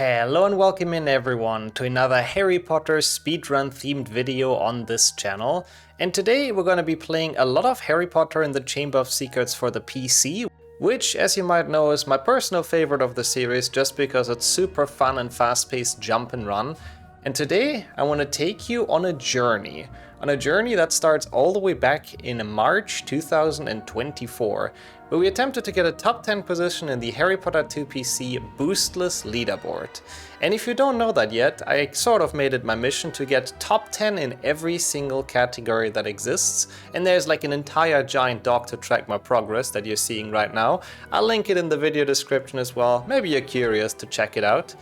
Hello and welcome in everyone to another Harry Potter speedrun themed video on this channel. And today we're going to be playing a lot of Harry Potter and the Chamber of Secrets for the PC, which, as you might know, is my personal favorite of the series just because it's super fun and fast-paced jump and run. And today I want to take you on a journey that starts all the way back in March 2024, where we attempted to get a top 10 position in the Harry Potter 2 PC Boostless leaderboard. And if you don't know that yet, I sort of made it my mission to get top 10 in every single category that exists, and there's like an entire giant doc to track my progress that you're seeing right now. I'll link it in the video description as well, maybe you're curious to check it out.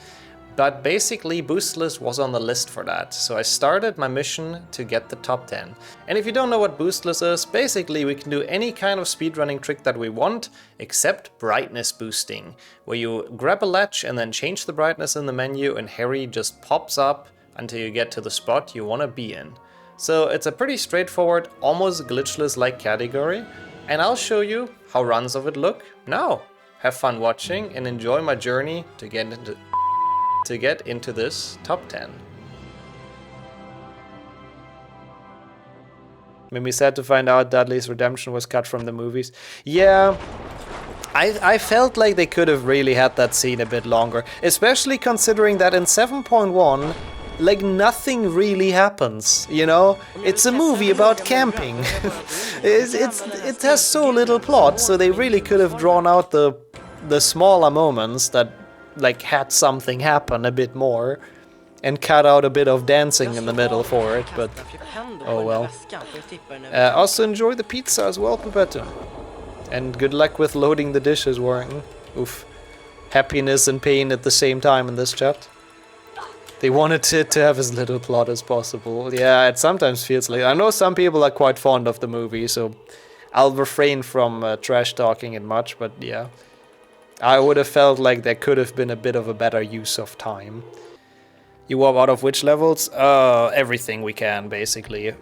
But basically Boostless was on the list for that, so I started my mission to get the top 10. And if you don't know what Boostless is, basically we can do any kind of speedrunning trick that we want, except brightness boosting, where you grab a latch and then change the brightness in the menu and Harry just pops up until you get to the spot you want to be in. So it's a pretty straightforward, almost glitchless-like category, and I'll show you how runs of it look now. Have fun watching and enjoy my journey to get into this top 10. Made me sad to find out Dudley's redemption was cut from the movies. Yeah, I felt like they could have really had that scene a bit longer, especially considering that in 7.1, like nothing really happens, you know? It's a movie about camping. It has so little plot, so they really could have drawn out the smaller moments that like had something happen a bit more and cut out a bit of dancing in the middle for it, but oh well. Also enjoy the pizza as well, Pupetto. And good luck with loading the dishes, Warren. Oof. Happiness and pain at the same time in this chat. They wanted it to have as little plot as possible. Yeah, it sometimes feels like... I know some people are quite fond of the movie, so I'll refrain from trash talking it much, but yeah. I would have felt like there could have been a bit of a better use of time. You warp out of which levels? Everything we can, basically.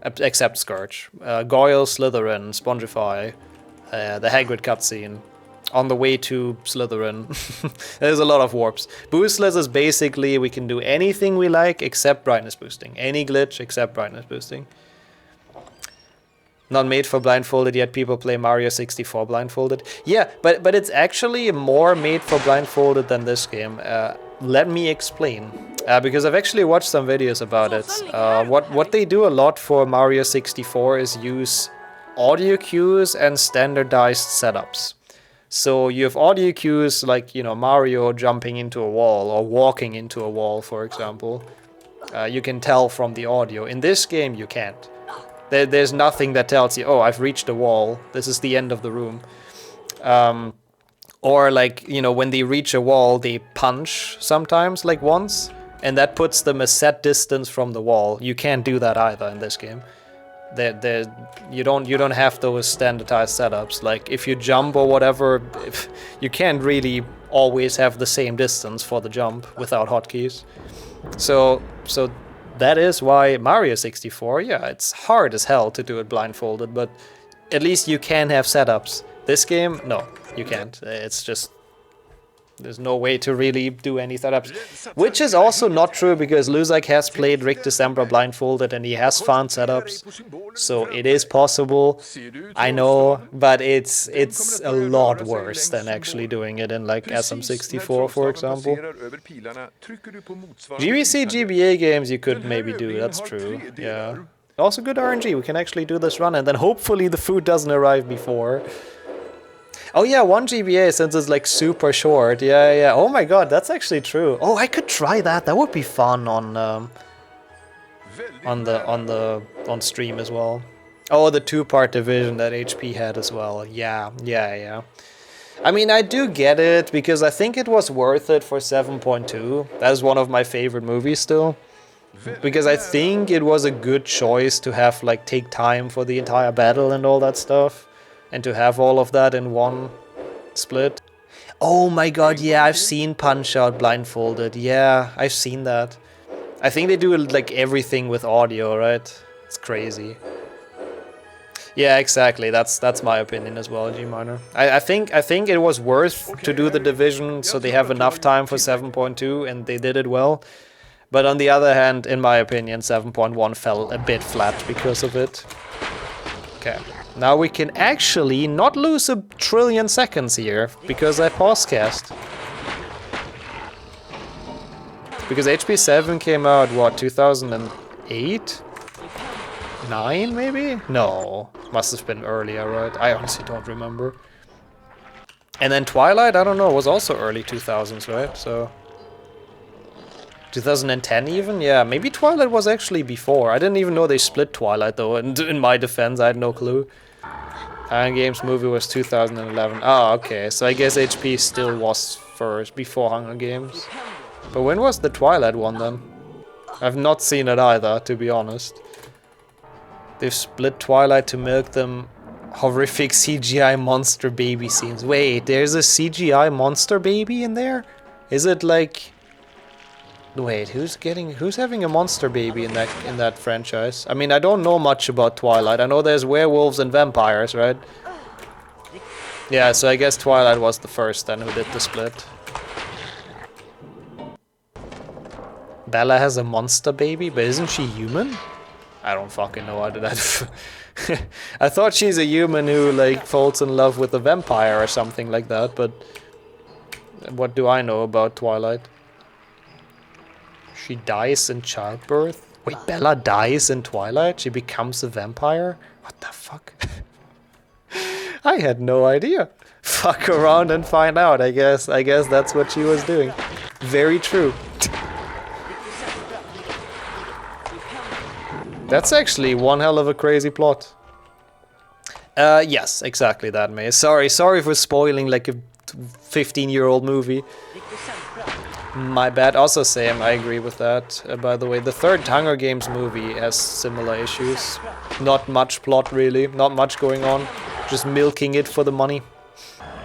Except Scourge. Goyle, Slytherin, Spongify, the Hagrid cutscene. On the way to Slytherin. There's a lot of warps. Boostless is basically we can do anything we like except brightness boosting. Any glitch except brightness boosting. Not made for blindfolded, yet people play Mario 64 blindfolded. Yeah, but it's actually more made for blindfolded than this game. Let me explain. Because I've actually watched some videos about it. What they do a lot for Mario 64 is use audio cues and standardized setups. So you have audio cues like, you know, Mario jumping into a wall or walking into a wall, for example. You can tell from the audio. In this game, you can't. There's nothing that tells you, oh, I've reached a wall, this is the end of the room. Or like, you know, when they reach a wall, they punch sometimes, like once, and that puts them a set distance from the wall. You can't do that either in this game. You don't have those standardized setups. Like if you jump or whatever, you can't really always have the same distance for the jump without hotkeys. So that is why Mario 64, yeah, it's hard as hell to do it blindfolded, but at least you can have setups. This game, no, you can't. It's just, there's no way to really do any setups. Which is also not true because Luzak has played Rictuskipra blindfolded and he has found setups. So it is possible, I know, but it's a lot worse than actually doing it in like SM64, for example. GBC GBA games you could maybe do, that's true, yeah. Also good RNG, we can actually do this run and then hopefully the food doesn't arrive before. Oh yeah, 1 GBA since it's like super short. Yeah. Oh my god, that's actually true. Oh, I could try that. That would be fun on stream as well. Oh, the 2-part division that HP had as well. Yeah. I mean, I do get it because I think it was worth it for 7.2. That's one of my favorite movies still. Because I think it was a good choice to have like take time for the entire battle and all that stuff. And to have all of that in one split. Oh my god, yeah, I've seen Punch-Out blindfolded. Yeah, I've seen that. I think they do like everything with audio, right? It's crazy. Yeah, exactly. That's my opinion as well, G minor. I think it was worth to do the division so they have enough time for 7.2 and they did it well. But on the other hand, in my opinion, 7.1 fell a bit flat because of it. Okay. Now we can actually not lose a trillion seconds here because I pause cast. Because HP7 came out, what, 2008? 9 maybe? No, must have been earlier, right? I honestly don't remember. And then Twilight, I don't know, was also early 2000s, right? So 2010 even? Yeah, maybe Twilight was actually before. I didn't even know they split Twilight though, and in my defense I had no clue. Hunger Games movie was 2011. Oh, okay, so I guess HP still was first, before Hunger Games. But when was the Twilight one then? I've not seen it either, to be honest. They've split Twilight to milk them horrific CGI monster baby scenes. Wait, there's a CGI monster baby in there? Is it like... Wait, who's having a monster baby in that franchise? I mean, I don't know much about Twilight. I know there's werewolves and vampires, right? Yeah, so I guess Twilight was the first then who did the split. Bella has a monster baby, but isn't she human? I don't fucking know how to that. I thought she's a human who like falls in love with a vampire or something like that, but what do I know about Twilight? She dies in childbirth? Wait, Bella dies in Twilight? She becomes a vampire? What the fuck? I had no idea. Fuck around and find out, I guess. I guess that's what she was doing. Very true. That's actually one hell of a crazy plot. Yes, exactly that, May. Sorry for spoiling like a 15-year-old movie. My bad. Also, Sam, I agree with that. By the way, the third Hunger Games movie has similar issues. Not much plot, really. Not much going on. Just milking it for the money.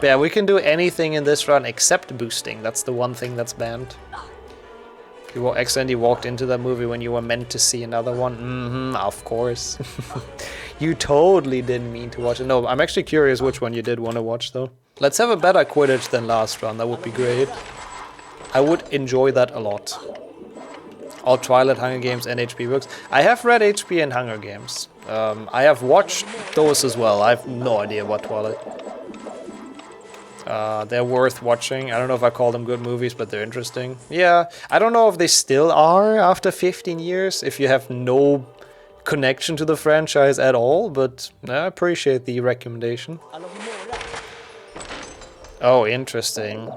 But yeah, we can do anything in this run except boosting. That's the one thing that's banned. You accidentally walked into that movie when you were meant to see another one? Mm-hmm, of course. You totally didn't mean to watch it. No, I'm actually curious which one you did want to watch, though. Let's have a better Quidditch than last round. That would be great. I would enjoy that a lot. All Twilight, Hunger Games, and HP books. I have read HP and Hunger Games. I have watched those as well. I have no idea what Twilight. They're worth watching. I don't know if I call them good movies, but they're interesting. Yeah, I don't know if they still are after 15 years, if you have no connection to the franchise at all, but I appreciate the recommendation. Oh, interesting.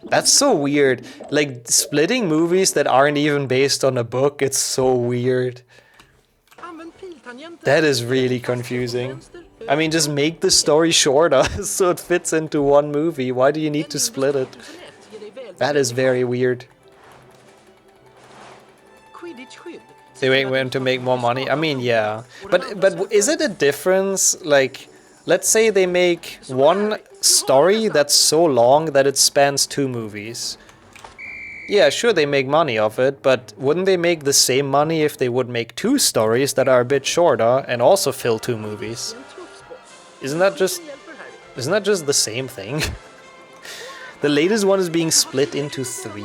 That's so weird. Like, splitting movies that aren't even based on a book, it's so weird. That is really confusing. I mean, just make the story shorter so it fits into one movie. Why do you need to split it? That is very weird. They want to make more money? I mean, yeah. But is it a difference, like, let's say they make one story that's so long that it spans 2 movies. Yeah, sure, they make money off it, but wouldn't they make the same money if they would make 2 stories that are a bit shorter and also fill 2 movies? Isn't that just the same thing? The latest one is being split into 3?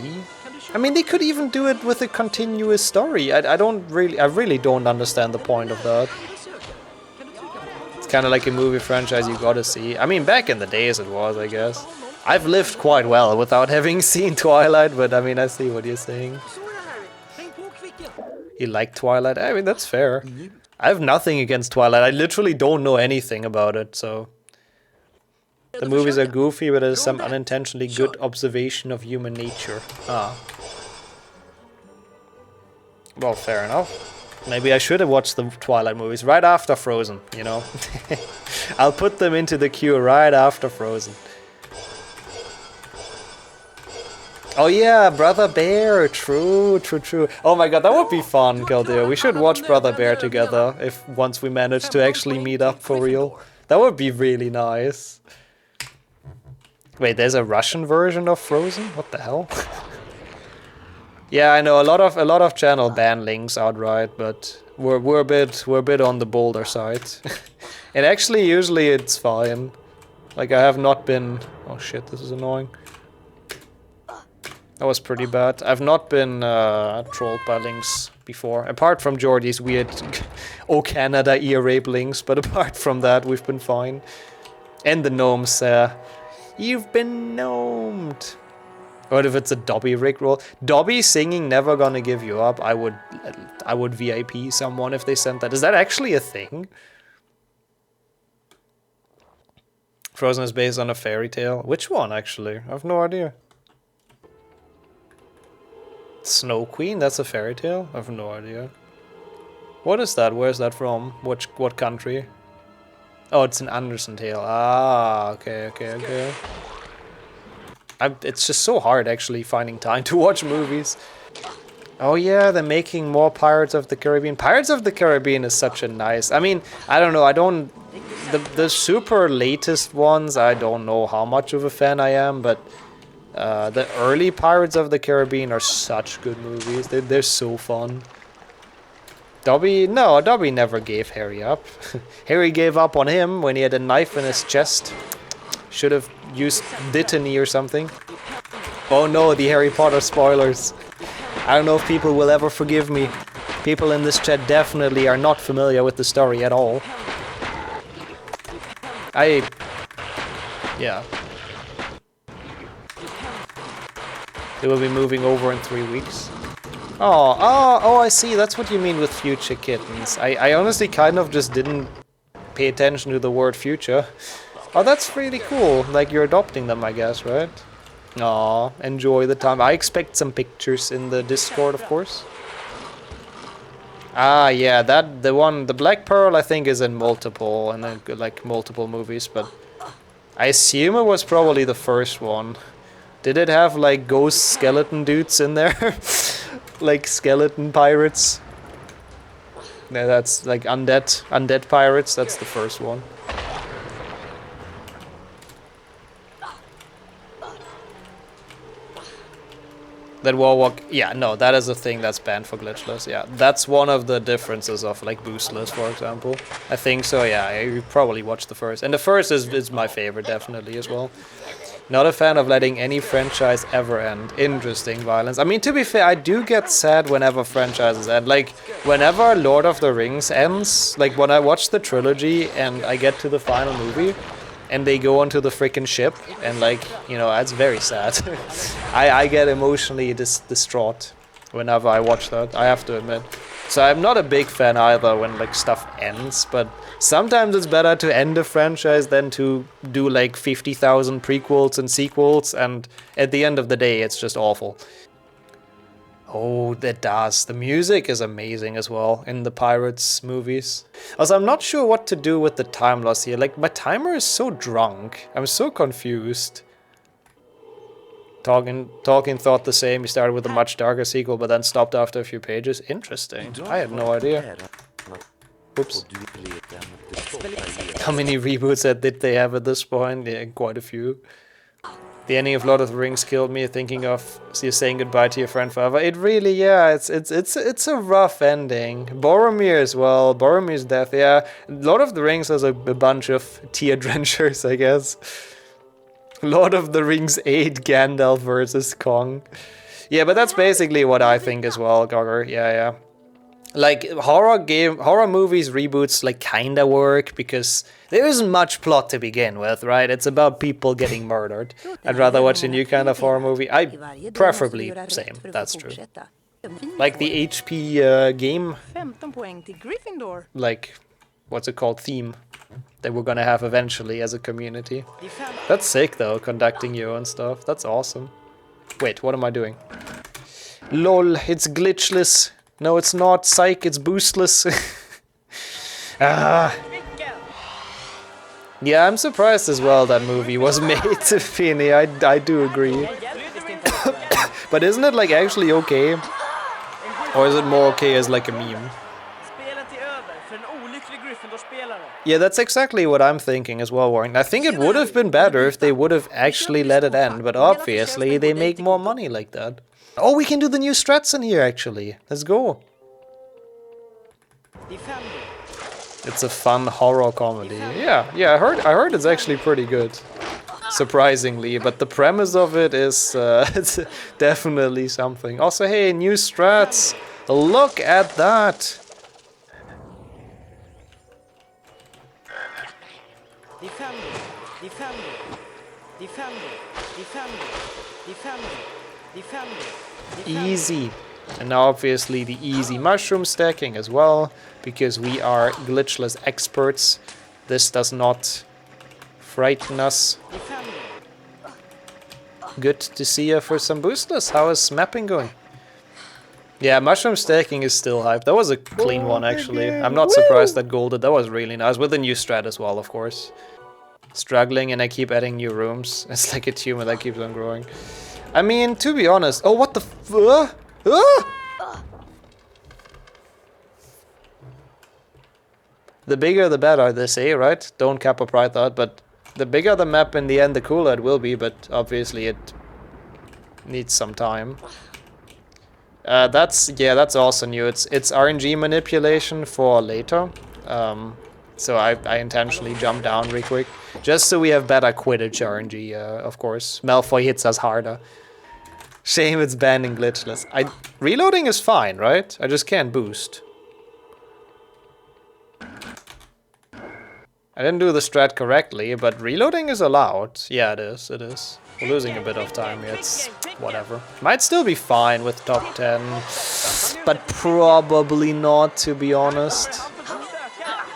I mean, they could even do it with a continuous story. I really don't understand the point of that. It's kind of like a movie franchise you gotta see. I mean, back in the days it was, I guess. I've lived quite well without having seen Twilight, but I mean, I see what you're saying. You like Twilight? I mean, that's fair. I have nothing against Twilight. I literally don't know anything about it, so... The movies are goofy, but there's some unintentionally good observation of human nature. Ah. Well, fair enough. Maybe I should have watched the Twilight movies right after Frozen, you know? I'll put them into the queue right after Frozen. Oh yeah, Brother Bear, true. Oh my god, that would be fun, Caldeo. We should watch Brother Bear together, if once we manage to actually meet up for real. That would be really nice. Wait, there's a Russian version of Frozen? What the hell? Yeah, I know a lot of channel ban links outright, but we're a bit on the bolder side. And actually, usually it's fine. Like, I have not been... Oh shit, this is annoying. That was pretty bad. I've not been trolled by links before. Apart from Jordy's weird Oh Canada ear rape links, but apart from that, we've been fine. And the gnomes, you've been gnomed. What if it's a Dobby Rickroll? Dobby singing Never Gonna Give You Up. I would VIP someone if they sent that. Is that actually a thing? Frozen is based on a fairy tale. Which one, actually? I have no idea. Snow Queen? That's a fairy tale? I have no idea. What is that? Where's that from? What country? Oh, it's an Andersen tale. Ah, okay. It's just so hard, actually, finding time to watch movies. Oh yeah, they're making more Pirates of the Caribbean. Pirates of the Caribbean is such a nice... I mean, I don't know, the super latest ones, I don't know how much of a fan I am, but... the early Pirates of the Caribbean are such good movies. They're so fun. Dobby never gave Harry up. Harry gave up on him when he had a knife in his chest. Should have used Dittany or something. Oh no, the Harry Potter spoilers. I don't know if people will ever forgive me. People in this chat definitely are not familiar with the story at all. Yeah. They will be moving over in 3 weeks. Oh, I see. That's what you mean with future kittens. I honestly kind of just didn't pay attention to the word future. Oh, that's really cool. Like, you're adopting them, I guess, right? Aw, enjoy the time. I expect some pictures in the Discord, of course. Ah, yeah, the Black Pearl, I think, is in multiple movies, but I assume it was probably the first one. Did it have, like, ghost skeleton dudes in there? Like, skeleton pirates? Yeah, that's, like, undead pirates, that's the first one. That Warwalk, yeah, no, that is a thing that's banned for glitchless, yeah. That's one of the differences of, like, Boostless, for example. I think so, yeah, you probably watched the first. And the first is my favorite, definitely, as well. Not a fan of letting any franchise ever end. Interesting violence. I mean, to be fair, I do get sad whenever franchises end. Like, whenever Lord of the Rings ends, like, when I watch the trilogy and I get to the final movie, and they go onto the freaking ship, and, like, you know, it's very sad. I get emotionally distraught whenever I watch that, I have to admit. So I'm not a big fan either when, like, stuff ends, but sometimes it's better to end a franchise than to do, like, 50,000 prequels and sequels, and at the end of the day, it's just awful. Oh, that does. The music is amazing as well in the Pirates movies. Also, I'm not sure what to do with the time loss here. Like, my timer is so drunk. I'm so confused. Tolkien thought the same. He started with a much darker sequel, but then stopped after a few pages. Interesting. I had no idea. Oops. How many reboots did they have at this point? Yeah, quite a few. The ending of Lord of the Rings killed me, thinking of you saying goodbye to your friend forever. It really, yeah, it's a rough ending. Boromir as well. Boromir's death, yeah. Lord of the Rings has a bunch of tear drenchers, I guess. Lord of the Rings 8 Gandalf versus Kong. Yeah, but that's basically what I think as well, Gogger. Yeah. Like, horror movies reboots, like, kinda work, because there isn't much plot to begin with, right? It's about people getting murdered. I'd rather watch a new kind of horror movie. Preferably same, that's true. Like the HP game, like, what's it called, theme, that we're gonna have eventually as a community. That's sick, though, conducting your own stuff. That's awesome. Wait, what am I doing? LOL, it's glitchless. No, it's not. Psych, it's boostless. Yeah, I'm surprised as well that movie was made to Finny. I do agree. But isn't it, like, actually okay? Or is it more okay as, like, a meme? Yeah, that's exactly what I'm thinking as well, Warren. I think it would have been better if they would have actually let it end, but obviously they make more money like that. Oh, we can do the new strats in here, actually. Let's go. It's a fun horror comedy. Yeah, I heard it's actually pretty good. Surprisingly, but the premise of it is it's definitely something. Also, hey, new strats. Look at that. Easy. And now obviously the easy mushroom stacking as well, because we are glitchless experts. This does not frighten us. Good to see you for some Boostless. How is mapping going? Yeah, mushroom stacking is still hype. That was a clean one actually. I'm not surprised that golded. That was really nice. With the new strat as well, of course. Struggling and I keep adding new rooms. It's like a tumor that keeps on growing. I mean, to be honest... Oh, what the f... The bigger the better, they say, right? Don't cap or pride that, but the bigger the map in the end, the cooler it will be, but obviously it needs some time. That's also new. It's RNG manipulation for later. So I intentionally jumped down real quick, just so we have better Quidditch RNG, of course. Malfoy hits us harder. Shame it's banned in glitchless. Reloading is fine, right? I just can't boost. I didn't do the strat correctly, but reloading is allowed. Yeah, it is, it is. We're losing a bit of time here, it's whatever. Might still be fine with top 10, but probably not, to be honest.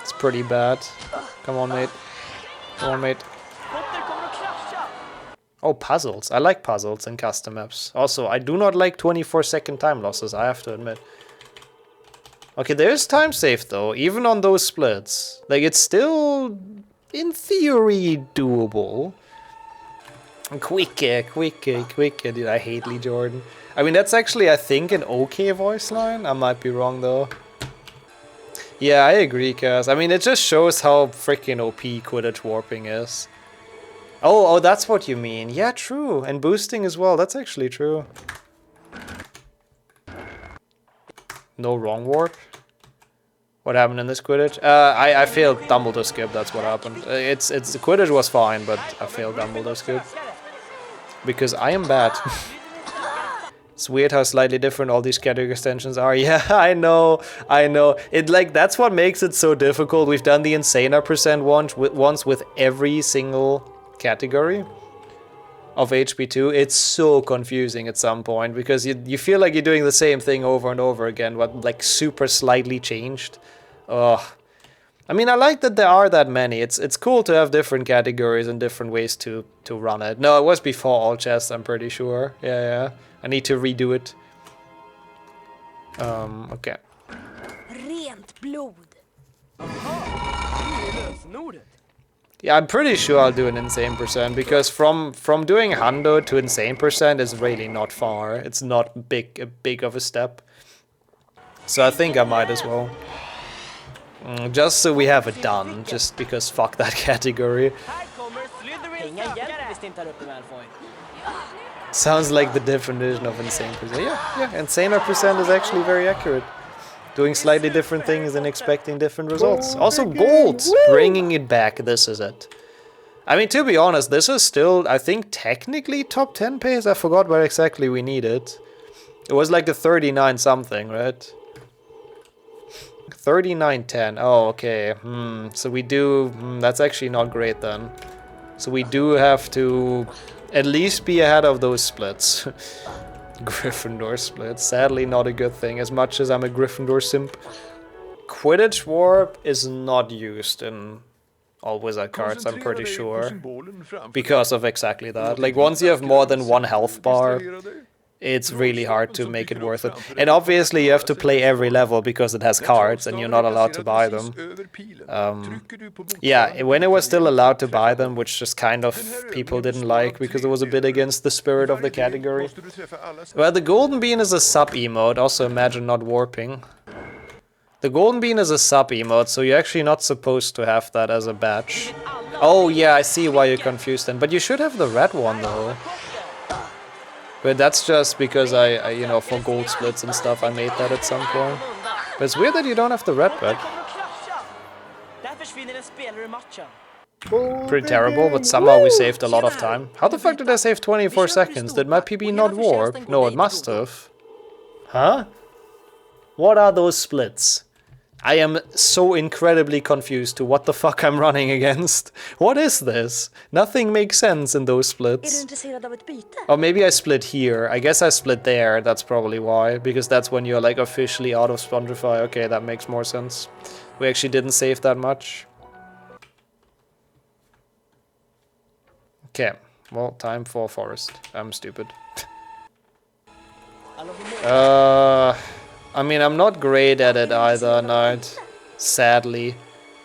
It's pretty bad. Come on, mate. Come on, mate. Oh, puzzles. I like puzzles in custom maps. Also, I do not like 24-second time losses, I have to admit. Okay, there's time save though, even on those splits. Like, it's still, in theory, doable. Quicker. Dude, I hate Lee Jordan. I mean, that's actually, I think, an okay voice line. I might be wrong though. Yeah, I agree, Kaz. I mean, it just shows how freaking OP Quidditch warping is. Oh, that's what you mean. Yeah, true. And boosting as well. That's actually true. No wrong warp. What happened in this Quidditch? I failed Dumbledore skip. That's what happened. The Quidditch was fine, but I failed Dumbledore skip because I am bad. It's weird how slightly different all these category extensions are. Yeah, I know. It that's what makes it so difficult. We've done the Insaner percent once with every single category of HP2. It's so confusing at some point because you feel like you're doing the same thing over and over again, but like super slightly changed. Ugh. I mean, I like that there are that many. It's cool to have different categories and different ways to run it. No, it was before all chests, I'm pretty sure. Yeah. I need to redo it. Okay. Rent blod. Yeah, I'm pretty sure I'll do an insane percent because from doing hundo to insane percent is really not far. It's not big of a step. So I think I might as well. Just so we have it done, just because fuck that category. Sounds like the definition of insane percent. Yeah, insaner percent is actually very accurate. Doing slightly different things and expecting different results. Also gold! Bringing it back, this is it. I mean, to be honest, this is still, I think, technically top 10 pace. I forgot where exactly we need it. It was like a 39 something, right? 39.10. Oh, okay. So we do... that's actually not great then. So we do have to at least be ahead of those splits. Gryffindor split. Sadly not a good thing, as much as I'm a Gryffindor simp. Quidditch Warp is not used in all wizard cards, I'm pretty sure. Because of exactly that. Like, once you have more than one health bar, it's really hard to make it worth it. And obviously you have to play every level because it has cards and you're not allowed to buy them. Yeah, when it was still allowed to buy them, which just kind of people didn't like because it was a bit against the spirit of the category. Well, the Golden Bean is a sub-emote, also imagine not warping. The Golden Bean is a sub-emote, so you're actually not supposed to have that as a badge. Oh yeah, I see why you're confused then, but you should have the red one though. But that's just because I you know, for gold splits and stuff, I made that at some point. But it's weird that you don't have the red badge. Pretty terrible, but somehow we saved a lot of time. How the fuck did I save 24 seconds? Did my PB not warp? No, it must have. Huh? What are those splits? I am so incredibly confused to what the fuck I'm running against. What is this? Nothing makes sense in those splits. Or maybe I split here. I guess I split there. That's probably why. Because that's when you're like officially out of Spondrify. Okay, that makes more sense. We actually didn't save that much. Okay, well, time for forest. I'm stupid. I mean, I'm not great at it either, Knight. Sadly.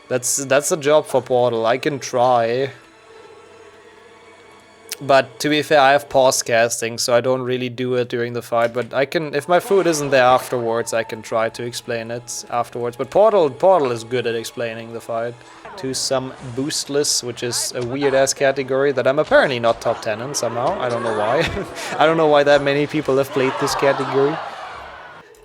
That's a job for Portal. I can try. But to be fair, I have pause casting, so I don't really do it during the fight. But I can, if my food isn't there afterwards, I can try to explain it afterwards. But Portal is good at explaining the fight. To some Boostless, which is a weird-ass category that I'm apparently not top 10 in somehow. I don't know why. I don't know why that many people have played this category.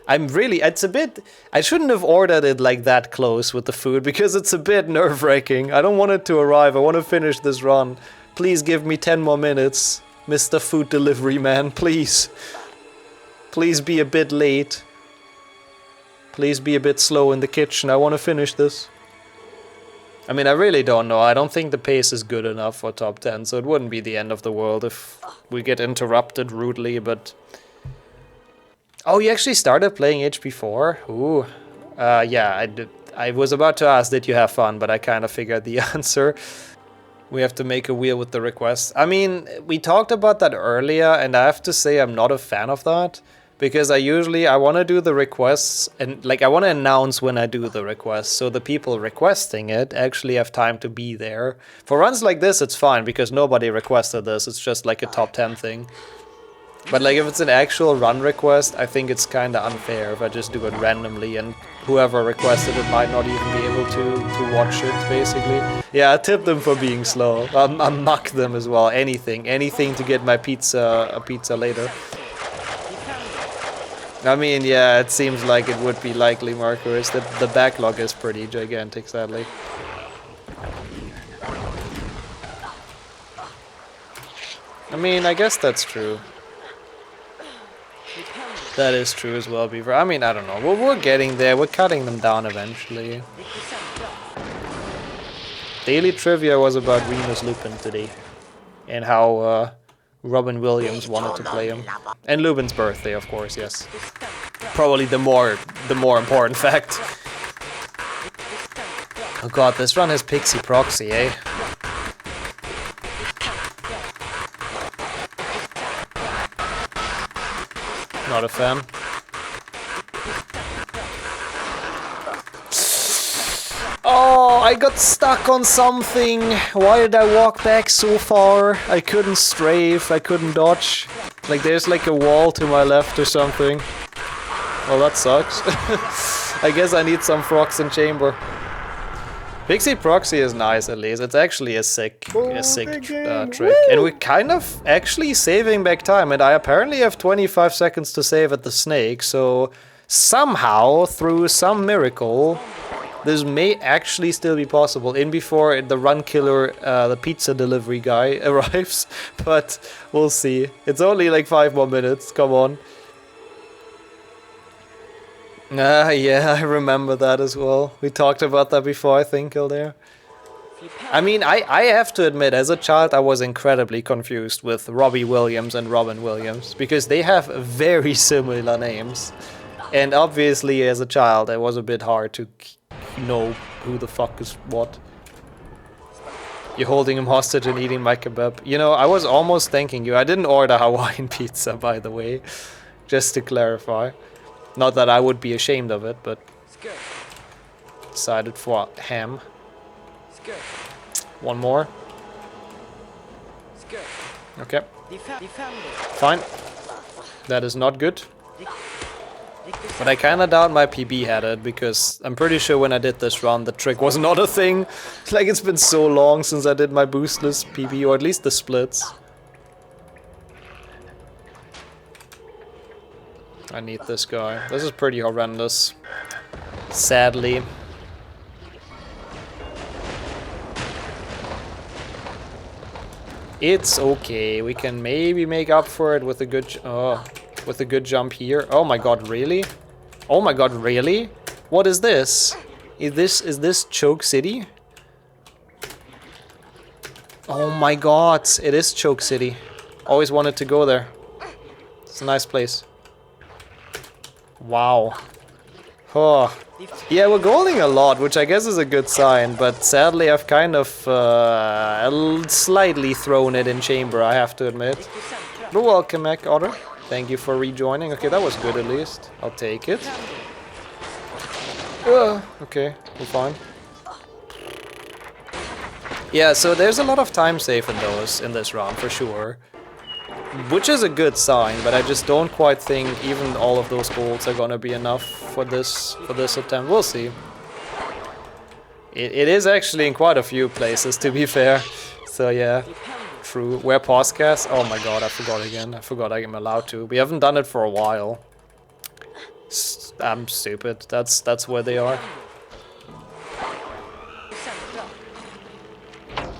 It's a bit, I shouldn't have ordered it like that close with the food, because it's a bit nerve-wracking. I don't want it to arrive, I want to finish this run. Please give me 10 more minutes, Mr. Food Delivery Man, please. Please be a bit late. Please be a bit slow in the kitchen, I want to finish this. I mean, I really don't know. I don't think the pace is good enough for top 10, so it wouldn't be the end of the world if we get interrupted rudely, but... Oh, you actually started playing HP4? Ooh. Yeah, I did. I was about to ask, did you have fun? But I kind of figured the answer. We have to make a wheel with the requests. I mean, we talked about that earlier, and I have to say I'm not a fan of that. Because I want to do the requests, and like I want to announce when I do the requests, so the people requesting it actually have time to be there. For runs like this, it's fine, because nobody requested this, it's just like a top 10 thing. But like if it's an actual run request, I think it's kind of unfair if I just do it randomly, and whoever requested it might not even be able to watch it, basically. Yeah, I tip them for being slow. I muck them as well, anything to get my pizza later. I mean, yeah, it seems like it would be likely, Marcus. The backlog is pretty gigantic, sadly. I mean, I guess that's true. That is true as well, Beaver. I mean, I don't know. We're getting there. We're cutting them down eventually. Daily trivia was about Remus Lupin today. And how Robin Williams wanted to play him. And Lupin's birthday, of course, yes. Probably the more important fact. Oh god, this run has Pixie Proxy, eh? Not a fan. Oh, I got stuck on something. Why did I walk back so far? I couldn't strafe, I couldn't dodge. Like there's like a wall to my left or something. Well, that sucks. I guess I need some frogs in chamber. Pixie Proxy is nice at least. It's actually a sick trick. And we're kind of actually saving back time. And I apparently have 25 seconds to save at the snake. So somehow, through some miracle, this may actually still be possible. In before the run killer, the pizza delivery guy arrives. But we'll see. It's only like 5 more minutes. Come on. Yeah, I remember that as well. We talked about that before, I think, Kildare. I mean, I have to admit, as a child, I was incredibly confused with Robbie Williams and Robin Williams, because they have very similar names. And obviously, as a child, it was a bit hard to know who the fuck is what. You're holding him hostage and eating my kebab. You know, I was almost thanking you. I didn't order Hawaiian pizza, by the way, just to clarify. Not that I would be ashamed of it, but decided for ham. One more. Okay. Fine. That is not good. But I kinda doubt my PB had it, because I'm pretty sure when I did this run, the trick was not a thing. Like, it's been so long since I did my boostless PB, or at least the splits. I need this guy. This is pretty horrendous. Sadly. It's okay. We can maybe make up for it with a good with a good jump here. Oh my god, really? Oh my god, really? What is this? Is this Choke City? Oh my god, it is Choke City. Always wanted to go there. It's a nice place. Wow. Oh. Yeah, we're goaling a lot, which I guess is a good sign, but sadly I've kind of slightly thrown it in chamber, I have to admit. You're welcome, Mac Otter. Thank you for rejoining. Okay, that was good at least. I'll take it. Okay, we're fine. Yeah, so there's a lot of time save in those in this round for sure. Which is a good sign, but I just don't quite think even all of those goals are gonna be enough for this attempt. We'll see. It is actually in quite a few places, to be fair. So yeah, true. Where podcast? Oh my god, I forgot again. I forgot I'm allowed to. We haven't done it for a while. I'm stupid. That's where they are.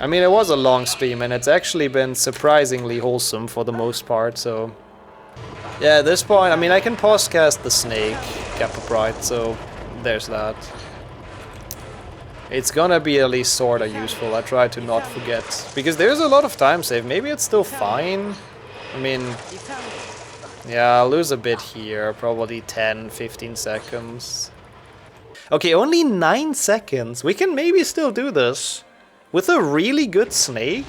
I mean, it was a long stream, and it's actually been surprisingly wholesome for the most part, so... Yeah, at this point, I mean, I can pause-cast the snake, Kappa Pride, so there's that. It's gonna be at least sorta useful, I try to not forget. Because there's a lot of time save, maybe it's still fine? I mean... Yeah, I'll lose a bit here, probably 10, 15 seconds. Okay, only 9 seconds, we can maybe still do this. With a really good snake,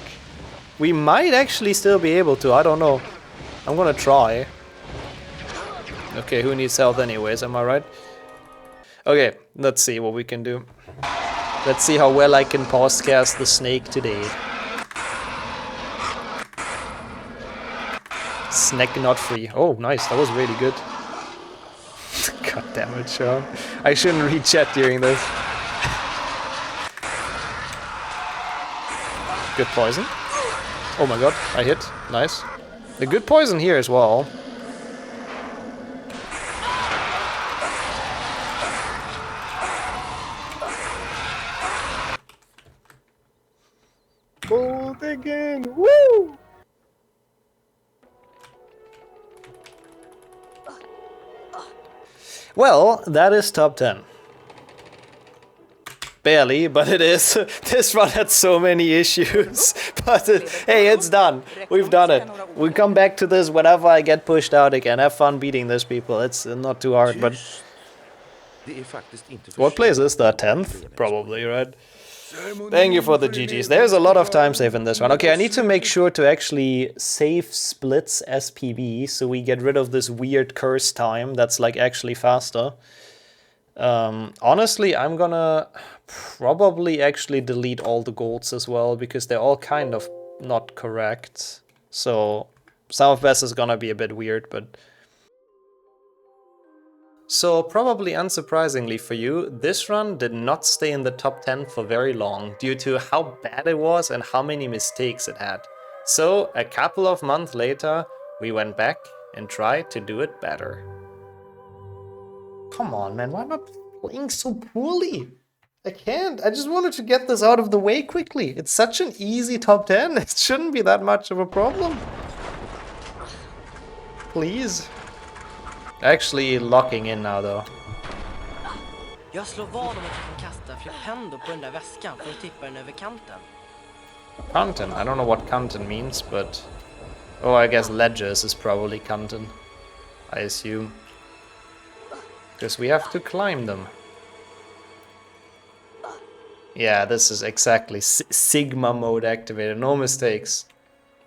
we might actually still be able to, I don't know. I'm gonna try. Okay, who needs health anyways, am I right? Okay, let's see what we can do. Let's see how well I can pause cast the snake today. Snack not free. Oh, nice, that was really good. God damn it, Sean. I shouldn't read chat during this. Good poison. Oh my god, I hit. Nice. The good poison here as well. Gold again! Woo! Well, that is top 10. Barely, but it is. This run had so many issues. But hey, it's done. We've done it. We'll come back to this whenever I get pushed out again. Have fun beating these people. It's not too hard, but... What place is that? 10th? Probably, right? Thank you for the GGs. There's a lot of time save in this one. Okay, I need to make sure to actually save splits SPB, so we get rid of this weird curse time that's like actually faster. Honestly, I'm gonna probably actually delete all the golds as well, because they're all kind of not correct. So some of this is gonna be a bit weird, but... So probably unsurprisingly for you, this run did not stay in the top 10 for very long due to how bad it was and how many mistakes it had. So a couple of months later, we went back and tried to do it better. Come on, man, why am I playing so poorly? I can't. I just wanted to get this out of the way quickly. It's such an easy top 10. It shouldn't be that much of a problem. Please. Actually locking in now though. Jag slår vad om att jag kan kasta flipendo på den där väskan för att tippa den över kanten. Kanten? I don't know what kanten means, but... Oh, I guess ledgers is probably kanten. I assume. Because we have to climb them. Yeah, this is exactly Sigma mode activated. No mistakes.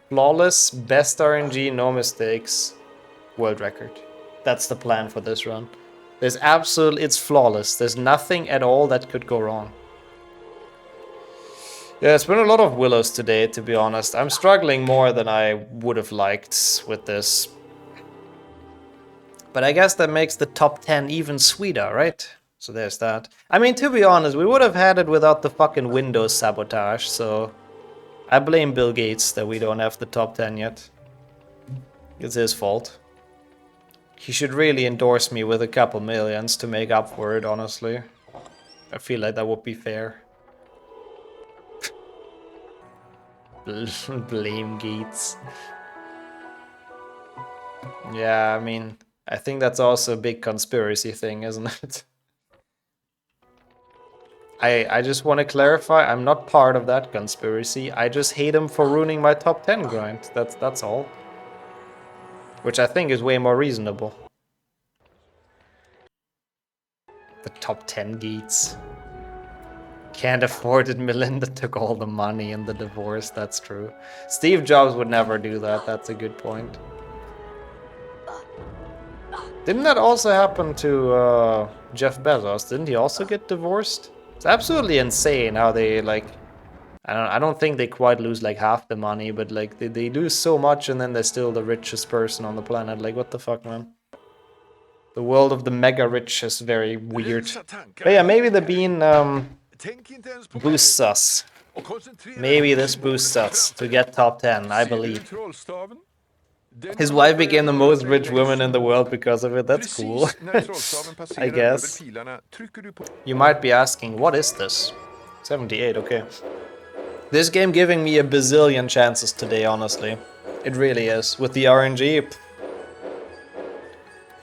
Flawless, best RNG, no mistakes. World record. That's the plan for this run. There's absolutely, it's flawless. There's nothing at all that could go wrong. Yeah, it's been a lot of willows today, to be honest. I'm struggling more than I would have liked with this. But I guess that makes the top 10 even sweeter, right? So there's that. I mean, to be honest, we would have had it without the fucking Windows sabotage, so... I blame Bill Gates that we don't have the top 10 yet. It's his fault. He should really endorse me with a couple millions to make up for it, honestly. I feel like that would be fair. Blame Gates. Yeah, I mean, I think that's also a big conspiracy thing, isn't it? I just want to clarify, I'm not part of that conspiracy. I just hate him for ruining my top 10 grind. That's all. Which I think is way more reasonable. The top 10 Gates. Can't afford it. Melinda took all the money in the divorce. That's true. Steve Jobs would never do that. That's a good point. Didn't that also happen to Jeff Bezos? Didn't he also get divorced? It's absolutely insane how they like. I don't think they quite lose like half the money, but like they lose so much and then they're still the richest person on the planet. Like what the fuck, man? The world of the mega rich is very weird. But yeah, maybe the bean boosts us. Maybe this boosts us to get top 10, I believe. His wife became the most rich woman in the world because of it. That's cool. I guess. You might be asking, what is this? 78, okay. This game giving me a bazillion chances today, honestly. It really is. With the RNG.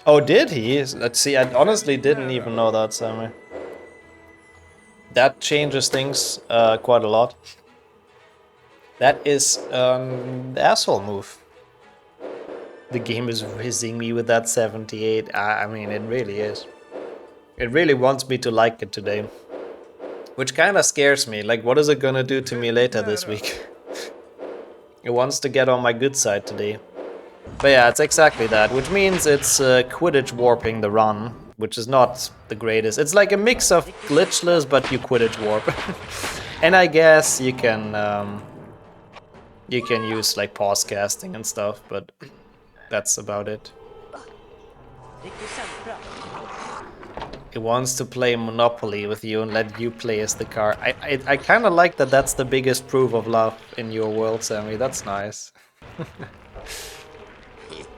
Oh, did he? Let's see, I honestly didn't even know that, Sammy. That changes things quite a lot. That is the asshole move. The game is rizzing me with that 78. I mean, it really is. It really wants me to like it today. Which kind of scares me. Like, what is it gonna do to me later this week? It wants to get on my good side today. But yeah, it's exactly that. Which means it's Quidditch warping the run. Which is not the greatest. It's like a mix of glitchless, but you Quidditch warp. And I guess you can use like pause casting and stuff, but that's about it. Rictuskipra. It wants to play Monopoly with you and let you play as the car. I kind of like that that's the biggest proof of love in your world, Sammy. That's nice.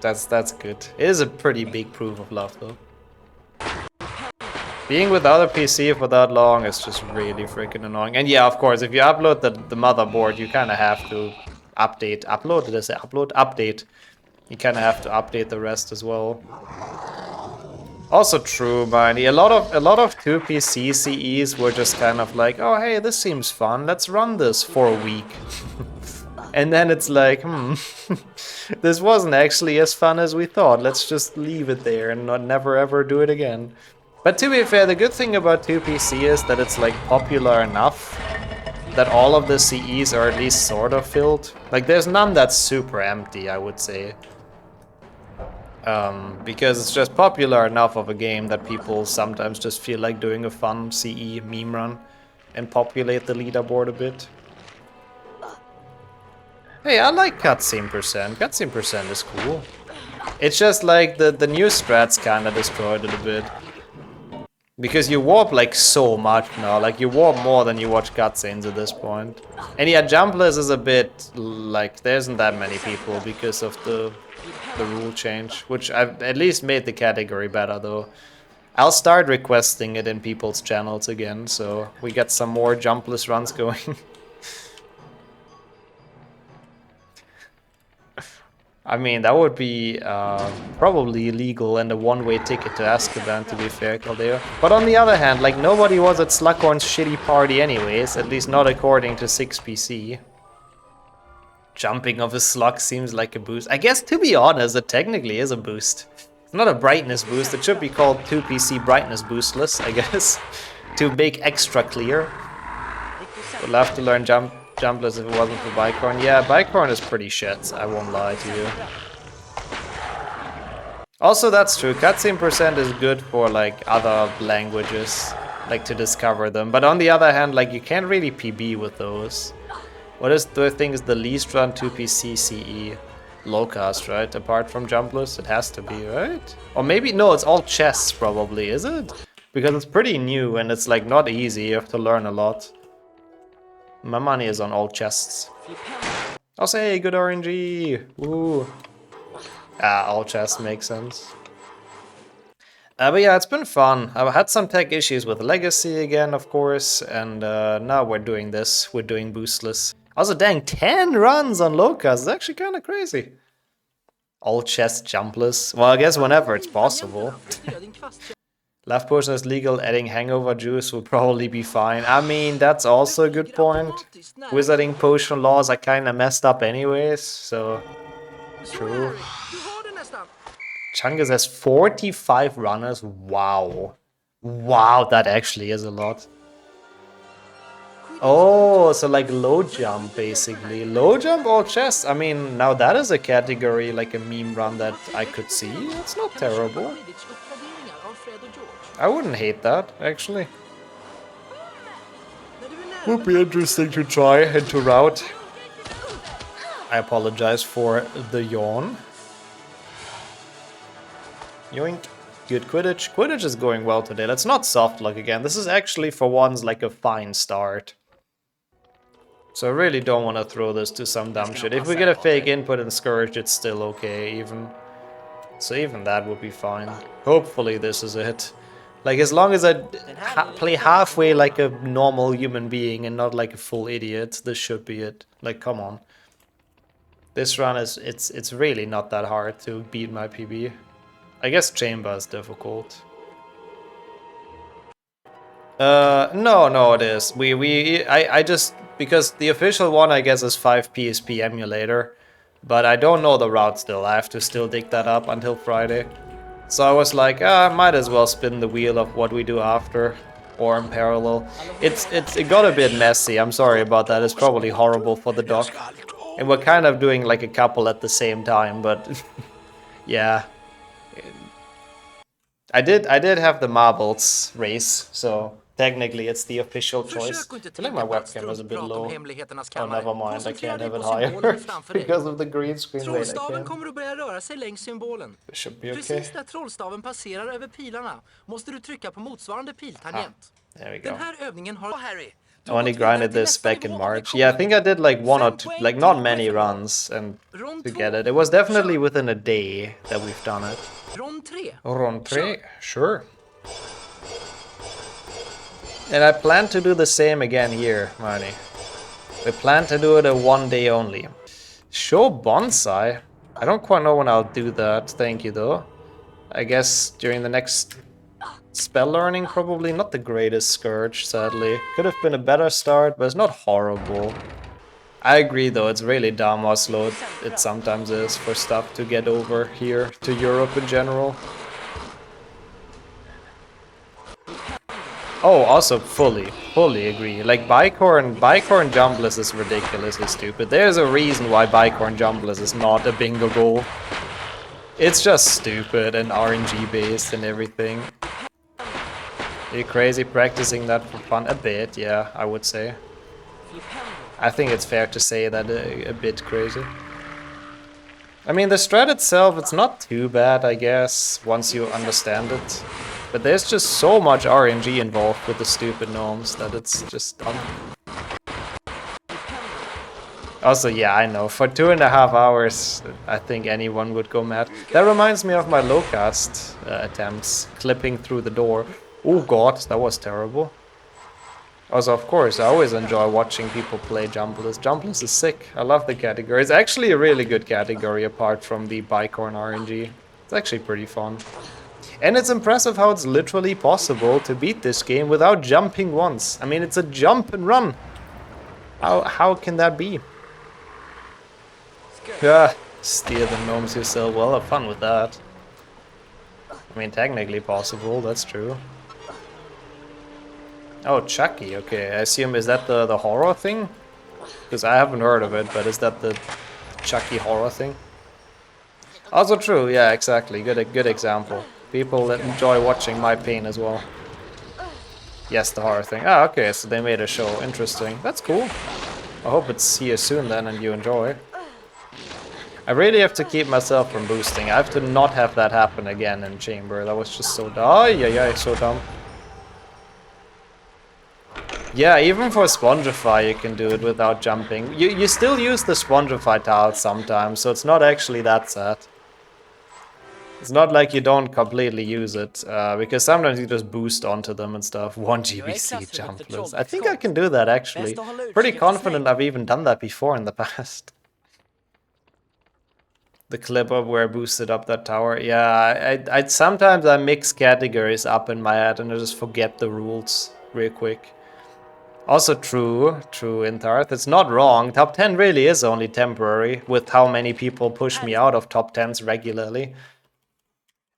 That's good. It is a pretty big proof of love, though. Being without a PC for that long is just really freaking annoying. And yeah, of course, if you upload the motherboard, you kind of have to upload. Did I say upload? Update. You kind of have to update the rest as well. Also true, Miney. A lot of 2PC CEs were just kind of like, oh hey, this seems fun. Let's run this for a week. And then it's like, this wasn't actually as fun as we thought. Let's just leave it there and never ever do it again. But to be fair, the good thing about 2PC is that it's like popular enough that all of the CEs are at least sort of filled. Like there's none that's super empty, I would say. Because it's just popular enough of a game that people sometimes just feel like doing a fun CE meme run and populate the leaderboard a bit. Hey, I like cutscene percent. Cutscene percent is cool. It's just like the new strats kinda destroyed it a bit. Because you warp like so much now, like you warp more than you watch cutscenes at this point. And yeah, jumpless is a bit like there isn't that many people because of the rule change, which I've at least made the category better though. I'll start requesting it in people's channels again, so we get some more jumpless runs going. I mean, that would be probably illegal and a one-way ticket to Azkaban, to be fair, Caldeo. But on the other hand, like, nobody was at Slughorn's shitty party anyways, at least not according to 6PC. Jumping off a slug seems like a boost. I guess, to be honest, it technically is a boost. It's not a brightness boost, it should be called 2PC brightness boostless, I guess. To make extra clear. We'll have to learn jumpless if it wasn't for Bicorn. Yeah, Bicorn is pretty shit, I won't lie to you. Also, that's true, cutscene percent is good for like other languages, like to discover them. But on the other hand, like you can't really PB with those. What is the thing is the least run 2PC CE? Lowcast, right? Apart from jumpless, it has to be, right? Or maybe, no, it's all chests probably, is it? Because it's pretty new and it's like not easy, you have to learn a lot. My money is on all chests. I'll say good RNG. Woo. Ah, all chests make sense. But yeah, it's been fun. I've had some tech issues with Legacy again, of course, and now we're doing this. We're doing Boostless. Also, dang, 10 runs on Locust is actually kind of crazy. All chest jumpless. Well, I guess whenever it's possible. Left potion is legal, adding hangover juice will probably be fine. I mean, that's also a good point. Wizarding potion laws are kinda messed up anyways, so... True. Chungus has 45 runners, wow. Wow, that actually is a lot. Oh, so like low jump basically. Low jump or chest? I mean, now that is a category, like a meme run that I could see. It's not terrible. I wouldn't hate that, actually. Would be interesting to try and to route. I apologize for the yawn. Yoink. Good Quidditch. Quidditch is going well today. Let's not soft lock again. This is actually for once like a fine start. So I really don't want to throw this to some dumb shit. If we get a fake input and Scourge, it's still okay even. So even that would be fine. Hopefully this is it. Like, as long as I play halfway like a normal human being and not like a full idiot, this should be it. Like, come on. This run is, it's really not that hard to beat my PB. I guess Chamber is difficult. No, it is. I just, because the official one, I guess, is 5 PSP emulator. But I don't know the route still. I have to still dig that up until Friday. So I was like, I might as well spin the wheel of what we do after, or in parallel. It got a bit messy, I'm sorry about that, it's probably horrible for the doc. And we're kind of doing like a couple at the same time, but yeah. I did have the marbles race, so technically it's the official choice. I feel like my webcam is a bit low. Oh, never mind, I can't have it higher because of the green screen. Wait, I can. It should be okay. There we go. I only grinded this back in March. Yeah, I think I did like one or two, like not many runs and to get it. It was definitely within a day that we've done it. Rond 3, sure. And I plan to do the same again here, Marnie. We plan to do it a one day only. Show bonsai? I don't quite know when I'll do that, thank you though. I guess during the next spell learning, probably not the greatest Scourge, sadly. Could have been a better start, but it's not horrible. I agree though, it's really dumb how slow it sometimes is for stuff to get over here to Europe in general. Oh, also fully agree. Like Bicorn Jumbless is ridiculously stupid. There's a reason why Bicorn Jumbless is not a bingo goal. It's just stupid and RNG based and everything. Are you crazy practicing that for fun? A bit, yeah, I would say. I think it's fair to say that a bit crazy. I mean, the strat itself, it's not too bad, I guess, once you understand it. But there's just so much RNG involved with the stupid gnomes that it's just dumb. Also, yeah, I know, for 2.5 hours, I think anyone would go mad. That reminds me of my low-cast attempts, clipping through the door. Oh god, that was terrible. Also, of course, I always enjoy watching people play Jumbless. Jumbless is sick. I love the category. It's actually a really good category apart from the Bicorn RNG. It's actually pretty fun. And it's impressive how it's literally possible to beat this game without jumping once. I mean, it's a jump and run. How can that be? Yeah, steer the gnomes yourself. Well, have fun with that. I mean, technically possible, that's true. Oh, Chucky, okay. I assume, is that the horror thing? Because I haven't heard of it, but is that the Chucky horror thing? Also true, yeah, exactly. Good example. People that enjoy watching my pain as well. Yes, the horror thing. Ah, okay, so they made a show. Interesting. That's cool. I hope it's here soon then and you enjoy. I really have to keep myself from boosting. I have to not have that happen again in Chamber. That was just so dumb. Yeah, so dumb. Yeah, even for Spongify you can do it without jumping. You still use the Spongify tile sometimes, so it's not actually that sad. It's not like you don't completely use it, because sometimes you just boost onto them and stuff. 1 GBC jumpless. I think I can do that actually. Pretty confident I've even done that before in the past. The clip of where I boosted up that tower. Yeah, I sometimes I mix categories up in my head and I just forget the rules real quick. Also true Intarth. It's not wrong. Top 10 really is only temporary with how many people push me out of top 10s regularly.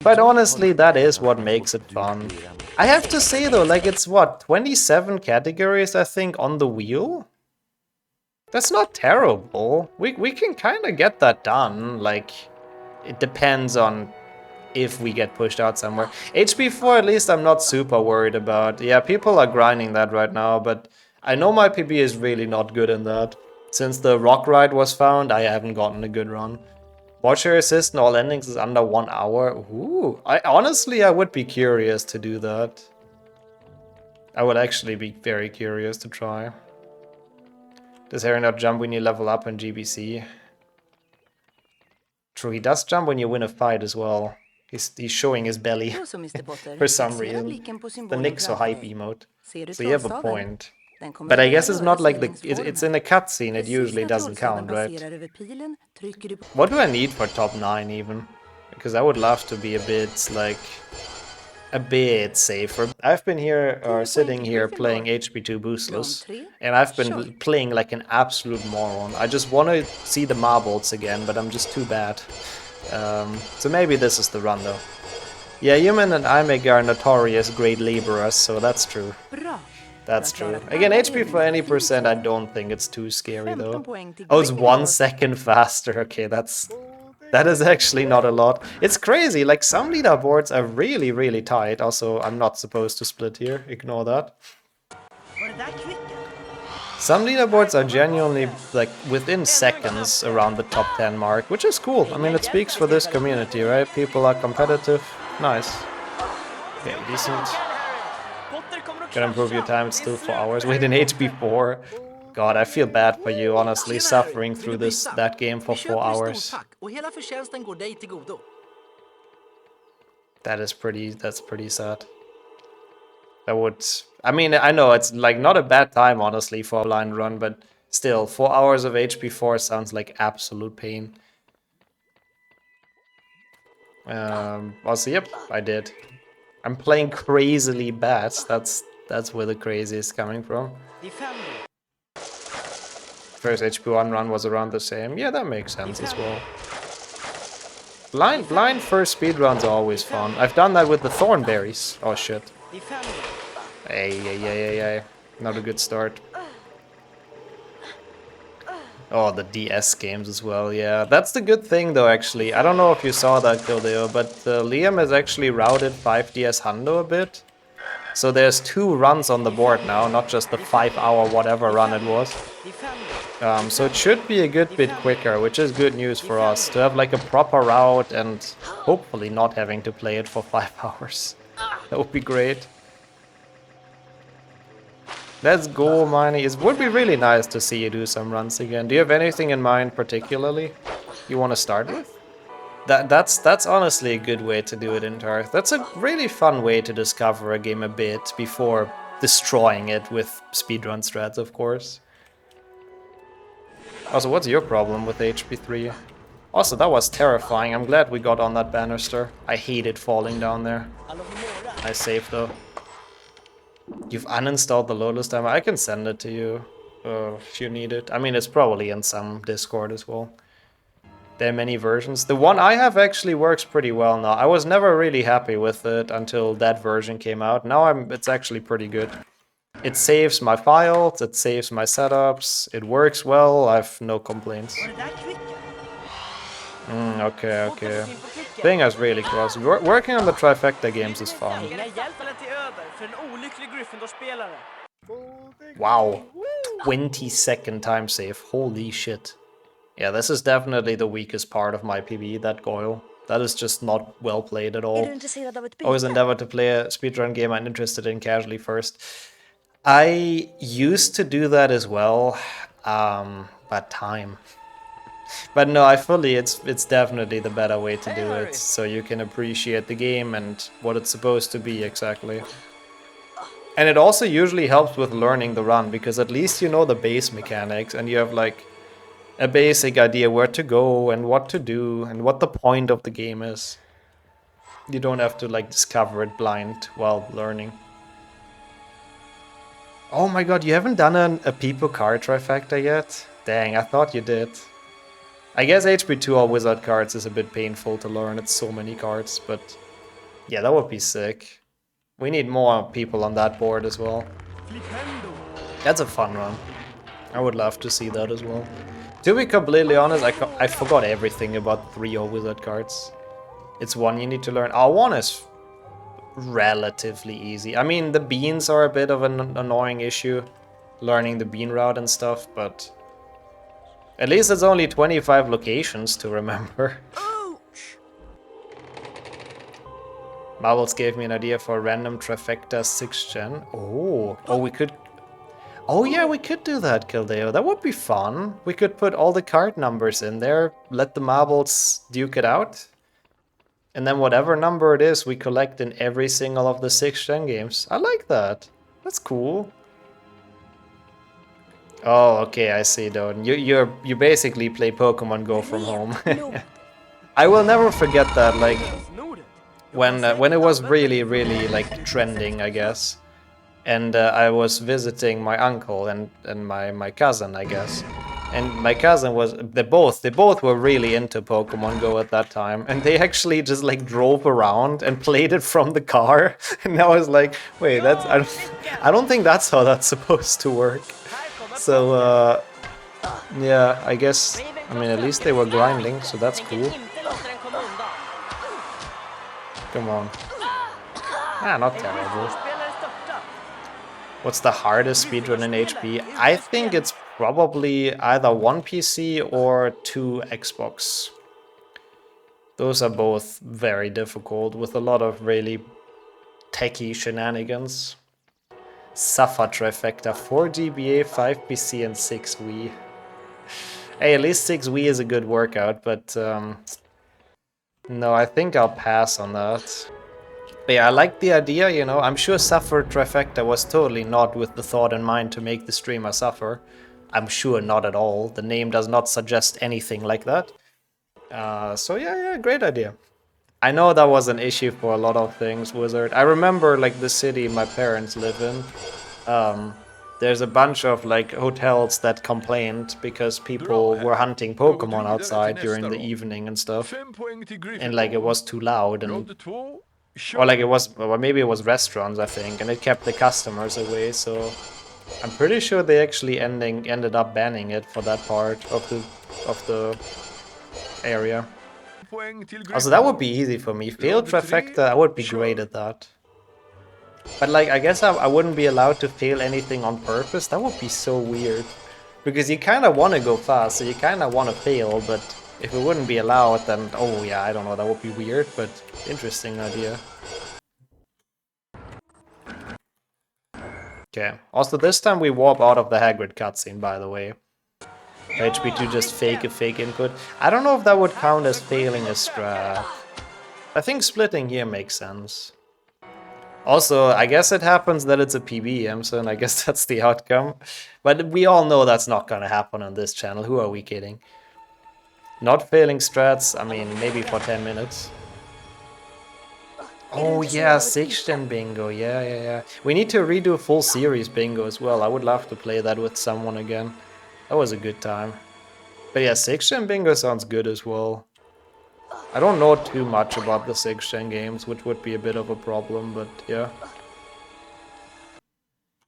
But honestly, that is what makes it fun. I have to say though, like it's what, 27 categories I think on the wheel? That's not terrible. We can kind of get that done. Like, it depends on if we get pushed out somewhere. HP4 at least I'm not super worried about. Yeah, people are grinding that right now, but I know my PB is really not good in that. Since the rock ride was found, I haven't gotten a good run. Watcher assist in all endings is under 1 hour. Ooh, honestly I would be curious to do that. I would actually be very curious to try. Does Harry not jump when you level up in GBC? True, he does jump when you win a fight as well. He's showing his belly for some reason. The Nick so hype emote. So you have a point. But I guess it's not like it's in a cutscene, it usually doesn't count, right? What do I need for top 9 even? Because I would love to be a bit, like, a bit safer. I've been here, or sitting here, playing HP2 Boostless, and I've been playing like an absolute moron. I just want to see the marbles again, but I'm just too bad. So maybe this is the run though. Yeah, Human and Imega are notorious great laborers, so that's true. That's true. Again, HP for any percent, I don't think it's too scary though. Oh, it's 1 second faster. Okay, that is actually not a lot. It's crazy, like some leaderboards are really, really tight. Also, I'm not supposed to split here, ignore that. Some leaderboards are genuinely like within seconds around the top 10 mark, which is cool. I mean, it speaks for this community, right? People are competitive. Nice. Okay, decent. Gotta improve your time, it's still 4 hours. Wait, in HP4. God, I feel bad for you, honestly, suffering through that game for 4 hours. That's pretty sad. I mean, I know it's like not a bad time, honestly, for a blind run, but still, 4 hours of HP4 sounds like absolute pain. Also, yep, I did. I'm playing crazily bad. That's where the crazy is coming from. First HP1 run was around the same. Yeah, that makes sense as well. Blind first speedruns are always fun. I've done that with the Thornberries. Oh shit. Hey. Not a good start. Oh, the DS games as well, yeah. That's the good thing though, actually. I don't know if you saw that, Kildeo, but Liam has actually routed 5DS Hundo a bit. So there's 2 runs on the board now, not just the 5-hour whatever run it was. So it should be a good bit quicker, which is good news for us, to have like a proper route and hopefully not having to play it for 5 hours. That would be great. Let's go, Miney. It would be really nice to see you do some runs again. Do you have anything in mind particularly you want to start with? That's honestly a good way to do it in Tarth. That's a really fun way to discover a game a bit before destroying it with speedrun strats, of course. Also, what's your problem with HP3? Also, that was terrifying. I'm glad we got on that banister. I hated falling down there. Nice save though. You've uninstalled the loadless timer. I can send it to you if you need it. I mean, it's probably in some Discord as well. There are many versions. The one I have actually works pretty well now. I was never really happy with it until that version came out. Now it's actually pretty good. It saves my files, it saves my setups, it works well, I have no complaints. Okay. Thing is really close. Working on the trifecta games is fun. Wow. 20-second time save. Holy shit. Yeah, this is definitely the weakest part of my PB, that Goyle. That is just not well played at all. Always endeavor to play a speedrun game I'm interested in casually first. I used to do that as well, but time. But no, it's definitely the better way to do it, so you can appreciate the game and what it's supposed to be exactly. And it also usually helps with learning the run, because at least you know the base mechanics and you have like a basic idea where to go and what to do and what the point of the game is. You don't have to like discover it blind while learning. Oh my god, you haven't done a people card trifecta yet? Dang, I thought you did. I guess HP2 all wizard cards is a bit painful to learn, it's so many cards, but yeah, that would be sick. We need more people on that board as well. That's a fun one. I would love to see that as well. To be completely honest, I forgot everything about 3 all wizard cards. It's one you need to learn. R1 is relatively easy. I mean, the beans are a bit of an annoying issue, learning the bean route and stuff, but at least it's only 25 locations to remember. Marbles gave me an idea for a random trifecta 6th gen. Oh, we could... Oh yeah, we could do that, Kildeo. That would be fun. We could put all the card numbers in there, let the marbles duke it out. And then whatever number it is, we collect in every single of the 6th gen games. I like that. That's cool. Oh, okay, I see, Doden. You basically play Pokemon Go from home. I will never forget that, like, when it was really like trending, I guess. And I was visiting my uncle and my cousin, I guess. And my cousin was they both were really into Pokemon Go at that time, and they actually just like drove around and played it from the car. And I was like, wait, I don't think that's how that's supposed to work. So yeah, I guess, I mean, at least they were grinding, so that's cool. Come on. Ah, not terrible. What's the hardest speedrun in HP? I think it's probably either 1 PC or 2 Xbox. Those are both very difficult with a lot of really techie shenanigans. Suffer trifecta, 4 GBA, 5 PC and 6 Wii. Hey, at least 6 Wii is a good workout, but no, I think I'll pass on that. But yeah, I like the idea, you know. I'm sure Suffer Trifecta was totally not with the thought in mind to make the streamer suffer. I'm sure not at all. The name does not suggest anything like that. So yeah, great idea. I know that was an issue for a lot of things, Wizard. I remember, like, the city my parents live in. There's a bunch of, like, hotels that complained because people were hunting Pokemon outside during the evening and stuff. And, like, it was too loud and... Or like it was, or maybe it was restaurants, I think, and it kept the customers away, so I'm pretty sure they actually ended up banning it for that part of the area. Also, that would be easy for me. Fail trifecta, I would be great at that. But like, I guess I wouldn't be allowed to fail anything on purpose. That would be so weird. Because you kind of want to go fast, so you kind of want to fail, but if it wouldn't be allowed, then, oh yeah, I don't know, that would be weird, but interesting idea. Okay, also this time we warp out of the Hagrid cutscene, by the way. HP2 just fake a fake input. I don't know if that would count as failing a strat. I think splitting here makes sense. Also, I guess it happens that it's a PB, Emerson, I guess that's the outcome. But we all know that's not gonna happen on this channel, who are we kidding? Not failing strats, I mean, maybe for 10 minutes. Oh yeah, 6th gen bingo, yeah. We need to redo full series bingo as well. I would love to play that with someone again. That was a good time. But yeah, 6th gen bingo sounds good as well. I don't know too much about the 6th gen games, which would be a bit of a problem, but yeah.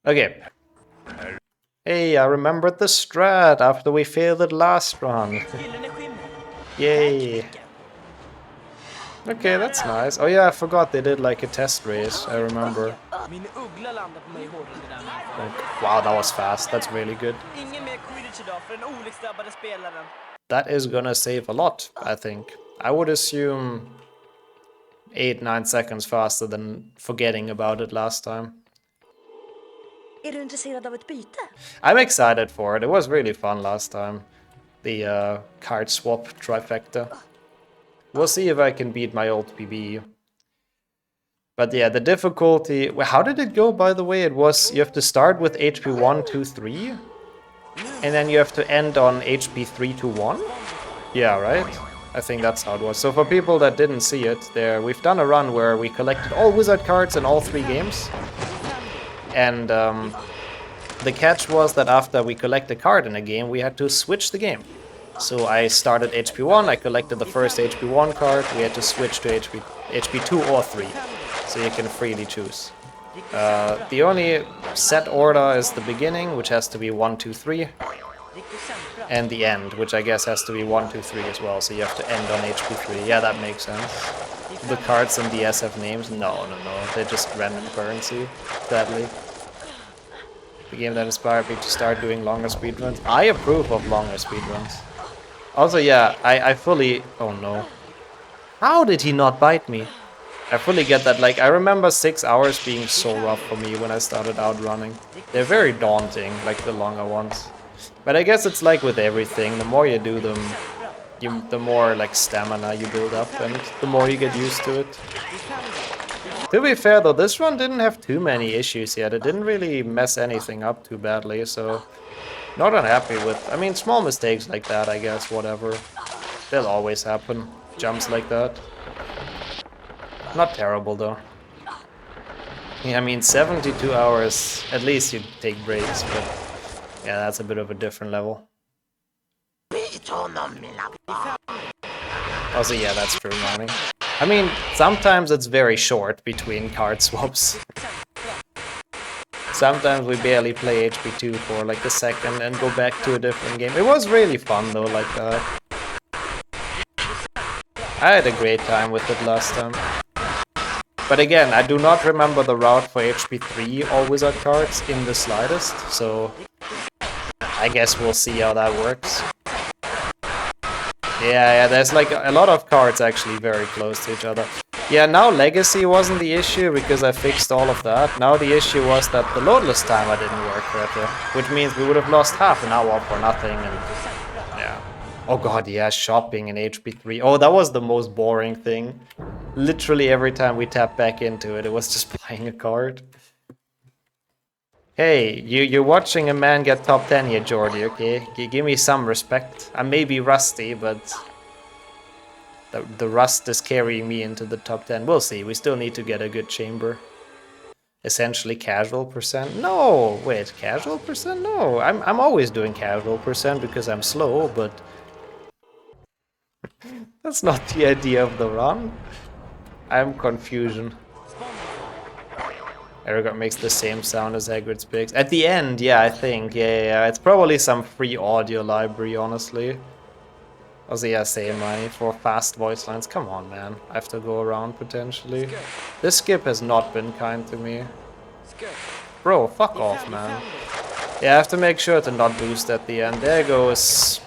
Okay. Hey, I remembered the strat after we failed it last run. Yay. Okay, that's nice. Oh yeah, I forgot they did like a test race, I remember. Like, wow, that was fast. That's really good. That is gonna save a lot, I think. I would assume 8-9 seconds faster than forgetting about it last time. Är du intresserad av ett byte? I'm excited for it. It was really fun last time. the card swap trifecta. We'll see if I can beat my old PB. But yeah, the difficulty... How did it go, by the way? It was, you have to start with HP 1, 2, 3, and then you have to end on HP 3 to 1? Yeah, right? I think that's how it was. So for people that didn't see it, we've done a run where we collected all wizard cards in all 3 games. And the catch was that after we collect a card in a game, we had to switch the game. So I started HP 1, I collected the first HP 1 card, we had to switch to HP 2 or 3. So you can freely choose. The only set order is the beginning, which has to be 1, 2, 3. And the end, which I guess has to be 1, 2, 3 as well, so you have to end on HP 3. Yeah, that makes sense. The cards in DS have names? No, they're just random currency, sadly. The game that inspired me to start doing longer speedruns. I approve of longer speedruns. Also, yeah, I fully... Oh no. How did he not bite me? I fully get that. Like, I remember 6 hours being so rough for me when I started out running. They're very daunting, like the longer ones. But I guess it's like with everything, the more you do them, the more like stamina you build up and the more you get used to it. To be fair though, this one didn't have too many issues yet. It didn't really mess anything up too badly, so not unhappy with... I mean, small mistakes like that, I guess, whatever. They'll always happen. Jumps like that. Not terrible though. Yeah, I mean, 72 hours, at least you take breaks, but... Yeah, that's a bit of a different level. Also, yeah, that's true, Money. I mean, sometimes it's very short between card swaps. Sometimes we barely play HP2 for like a second and go back to a different game. It was really fun though, like that. I had a great time with it last time. But again, I do not remember the route for HP 3 all wizard cards in the slightest, so... I guess we'll see how that works. Yeah, there's like a lot of cards actually very close to each other. Yeah, now Legacy wasn't the issue because I fixed all of that. Now the issue was that the loadless timer didn't work correctly, which means we would have lost half an hour for nothing and... Yeah. Oh god, yeah, shopping in HP 3. Oh, that was the most boring thing. Literally every time we tapped back into it, it was just buying a card. Hey, you're watching a man get top 10 here, Jordy, okay? Give me some respect. I may be rusty, but... The rust is carrying me into the top 10. We'll see, we still need to get a good chamber. Essentially casual percent? No! Wait, casual percent? No, I'm always doing casual percent because I'm slow, but... That's not the idea of the run. I'm confusion. Aragorn makes the same sound as Hagrid's picks. At the end, yeah, I think. Yeah. It's probably some free audio library, honestly. Also, yeah, same money for fast voice lines. Come on, man. I have to go around, potentially. This skip has not been kind to me. Bro, fuck off, man. Yeah, I have to make sure to not boost at the end. There goes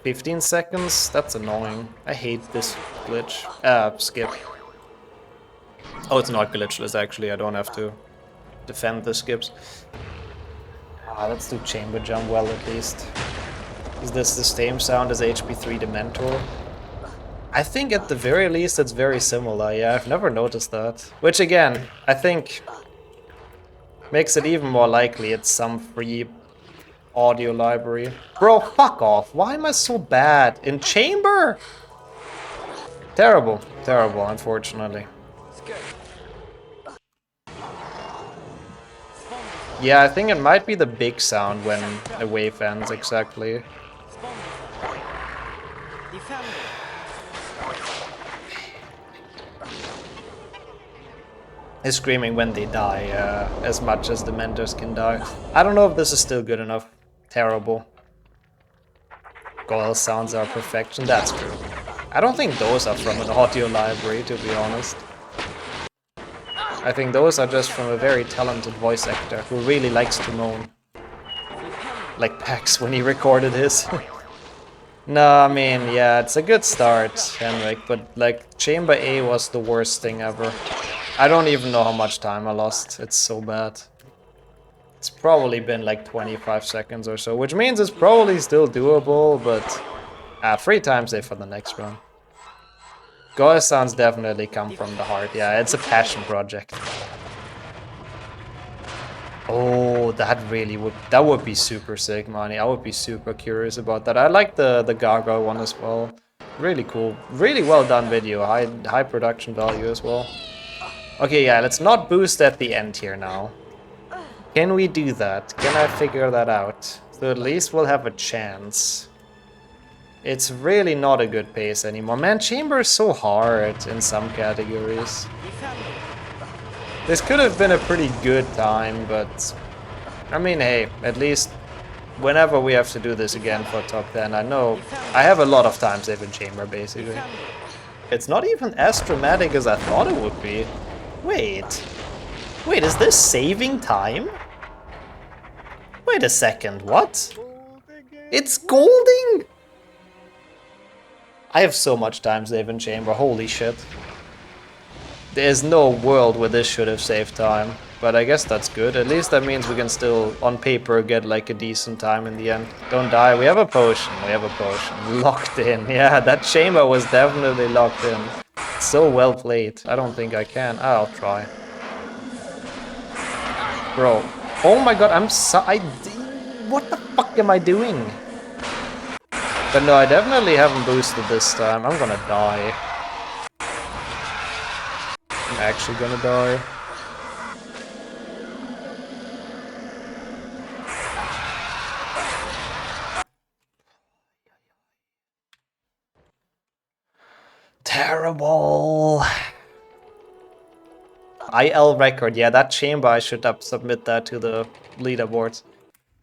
15 seconds. That's annoying. I hate this glitch. Skip. Oh, it's not glitchless, actually. I don't have to defend the skips. Let's do chamber jump well, at least. Is this the same sound as HP 3 Dementor? I think at the very least it's very similar. Yeah, I've never noticed that. Which, again, I think makes it even more likely it's some free audio library. Bro, fuck off. Why am I so bad? In chamber? Terrible. Terrible, unfortunately. Yeah, I think it might be the big sound when a wave ends, exactly. Is screaming when they die, as much as the mentors can die. I don't know if this is still good enough. Terrible. Goyle sounds are perfection, that's true. I don't think those are from an audio library, to be honest. I think those are just from a very talented voice actor who really likes to moan. Like Pax when he recorded his. No, I mean, yeah, it's a good start, Henrik, but like, Chamber A was the worst thing ever. I don't even know how much time I lost, it's so bad. It's probably been like 25 seconds or so, which means it's probably still doable, but 3 times save for the next run. Ghost sounds definitely come from the heart. Yeah, it's a passion project. Oh, that would be super sick, Money. I would be super curious about that. I like the Gaga one as well. Really cool. Really well done video. High production value as well. Okay, yeah, let's not boost at the end here now. Can we do that? Can I figure that out? So at least we'll have a chance. It's really not a good pace anymore. Man, Chamber is so hard in some categories. This could have been a pretty good time, but... I mean, hey, at least whenever we have to do this again for top 10, I know I have a lot of time save in Chamber, basically. It's not even as dramatic as I thought it would be. Wait, is this saving time? Wait a second, what? It's golding? I have so much time save in Chamber, holy shit. There's no world where this should have saved time, but I guess that's good. At least that means we can still, on paper, get like a decent time in the end. Don't die, we have a potion, Locked in, yeah, that Chamber was definitely locked in. So well played, I don't think I can. I'll try. Bro, oh my god, what the fuck am I doing? But no, I definitely haven't boosted this time. I'm gonna die. I'm actually gonna die. Terrible. IL record, yeah, that Chamber, I should submit that to the leaderboards.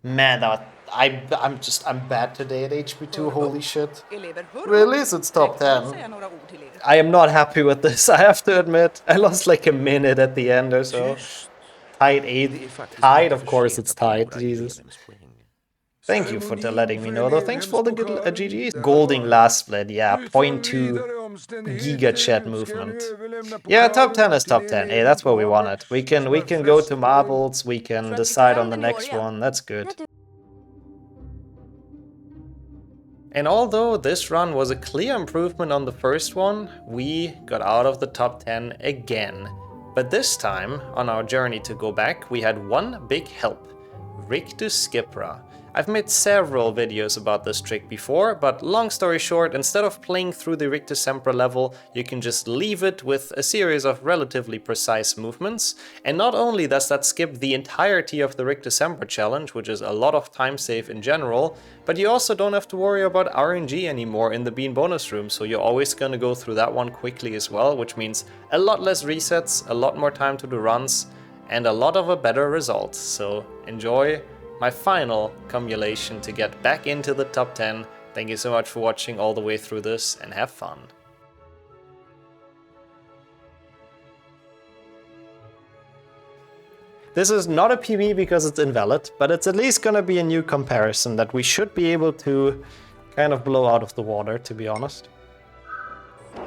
Man, I'm bad today at HP2, holy shit. Really? It's top 10. I am not happy with this, I have to admit. I lost like a minute at the end or so. Tied 8. Tied, of course it's tied, Jesus. Thank you for letting me know, though. Thanks for the good GGs. Golding last split, yeah, 0.2 giga chat movement. Yeah, top 10 is top 10. Hey, that's what we wanted. We can go to marbles, we can decide on the next one. That's good. And although this run was a clear improvement on the first one, we got out of the top 10 again. But this time, on our journey to go back, we had one big help. Rictuskipra. I've made several videos about this trick before, but long story short, instead of playing through the Rictusempra level, you can just leave it with a series of relatively precise movements. And not only does that skip the entirety of the Rictusempra challenge, which is a lot of time save in general, but you also don't have to worry about RNG anymore in the Bean bonus room, so you're always gonna go through that one quickly as well, which means a lot less resets, a lot more time to do runs, and a lot of a better result. So enjoy my final cumulation to get back into the top 10. Thank you so much for watching all the way through this, and have fun. This is not a PB because it's invalid, but it's at least gonna be a new comparison that we should be able to kind of blow out of the water, to be honest.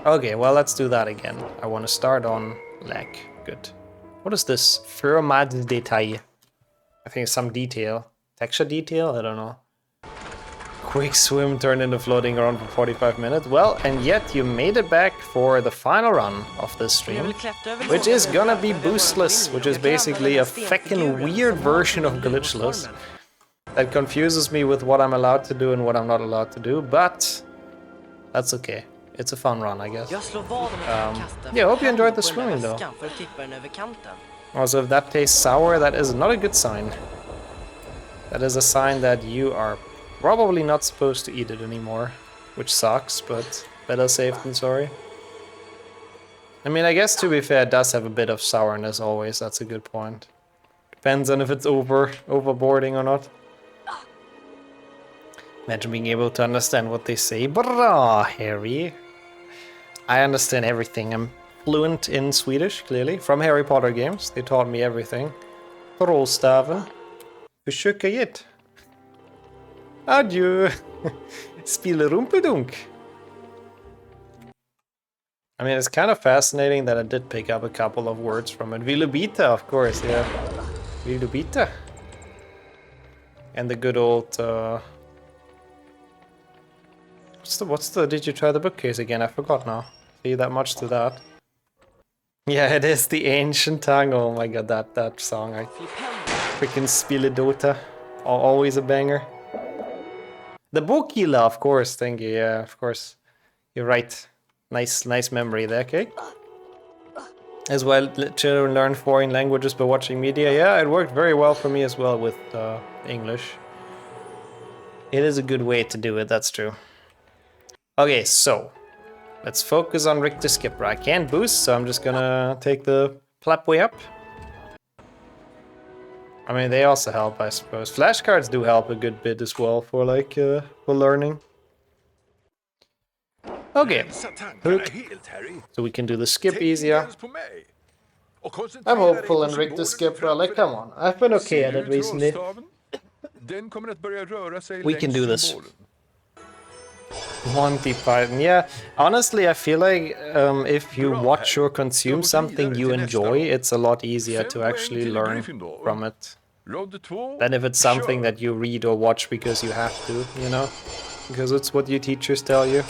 Okay, well, let's do that again. I want to start on leg. Good. What is this? Firmad detail. I think it's some detail. Texture detail? I don't know. Quick swim turned into floating around for 45 minutes. Well, and yet you made it back for the final run of this stream, which is gonna be Boostless, which is basically a feckin' weird version of Glitchless that confuses me with what I'm allowed to do and what I'm not allowed to do, but that's okay. It's a fun run, I guess. Yeah, I hope you enjoyed the swimming though. Also, if that tastes sour, that is not a good sign. That is a sign that you are probably not supposed to eat it anymore, which sucks, but better safe than sorry. I mean, I guess to be fair, it does have a bit of sourness always, that's a good point. Depends on if it's overboarding or not. Imagine being able to understand what they say. Bra, Harry. I understand everything. I'm fluent in Swedish, clearly. From Harry Potter games. They taught me everything. Trollstaven. Försöka get. Adieu. Spille rumpeldunk. I mean, it's kind of fascinating that I did pick up a couple of words from it. Vilubita, of course, yeah. Vilubita. And the good old what's the did you try the bookcase again? I forgot now. See that much to that. Yeah, it is the ancient tongue. Oh my god, that song. I freaking Spilledota. Always a banger. The Bokila, of course, thank you. Yeah, of course. You're right. Nice memory there, okay? As well, children learn foreign languages by watching media. Yeah, it worked very well for me as well with English. It is a good way to do it, that's true. Okay, so let's focus on Rictuskipra. I can't boost, so I'm just gonna take the plap way up. I mean, they also help, I suppose. Flashcards do help a good bit as well for like for learning. Okay, hook. So we can do the skip easier. I'm hopeful in Rictuskipra. Like, come on, I've been okay at it recently. We can do this. Monty Python, yeah. Honestly, I feel like if you watch or consume something you enjoy, it's a lot easier to actually learn from it than if it's something that you read or watch because you have to, you know? Because it's what your teachers tell you.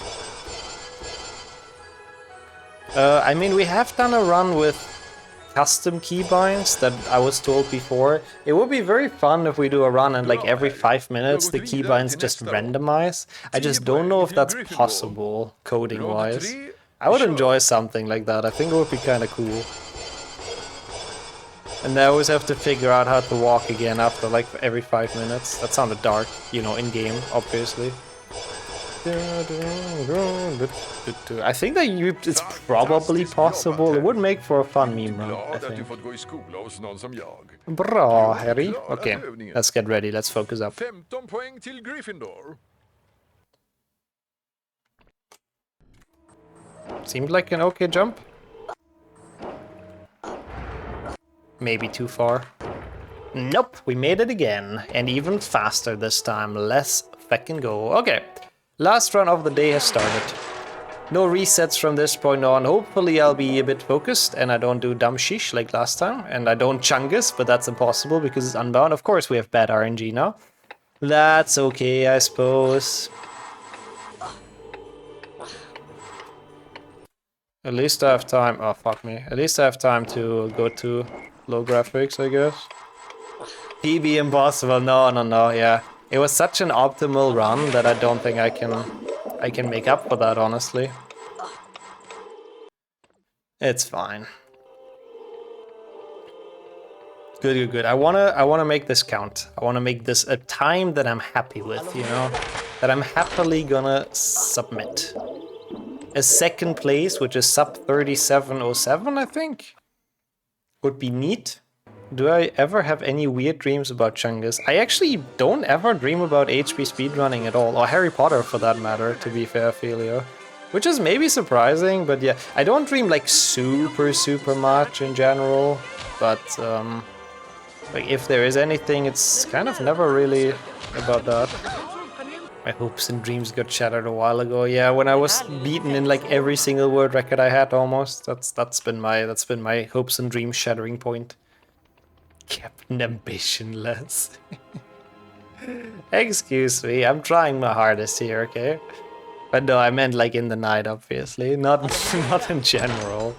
I mean, we have done a run with custom keybinds that I was told before. It would be very fun if we do a run and like every 5 minutes the keybinds just randomize. I just don't know if that's possible coding wise. I would enjoy something like that. I think it would be kind of cool. And I always have to figure out how to walk again after like every 5 minutes. That sounded dark, you know, in game, obviously. I think that it's probably possible. It would make for a fun meme run, I think. Bra, Harry. Okay, let's get ready. Let's focus up. Seemed like an okay jump. Maybe too far. Nope, we made it again. And even faster this time. Let's fucking go. Okay. Last run of the day has started. No resets from this point on. Hopefully I'll be a bit focused and I don't do dumb shish like last time. And I don't chungus, but that's impossible because it's unbound. Of course we have bad RNG now. That's okay, I suppose. At least I have time. Oh, fuck me. At least I have time to go to low graphics, I guess. PB impossible. No, yeah. It was such an optimal run that I don't think I can make up for that, honestly. It's fine. Good. I wanna make this count. I wanna make this a time that I'm happy with, you know? That I'm happily gonna submit. A second place, which is sub 3707, I think, would be neat. Do I ever have any weird dreams about Chungus? I actually don't ever dream about HP speedrunning at all, or Harry Potter for that matter, to be fair, Felio. Which is maybe surprising, but yeah, I don't dream like super much in general, but like if there is anything, it's kind of never really about that. My hopes and dreams got shattered a while ago. Yeah, when I was beaten in like every single word record I had almost. That's been my hopes and dreams shattering point. Captain Ambitionless. Excuse me, I'm trying my hardest here, okay? But no, I meant like in the night, obviously, not in general.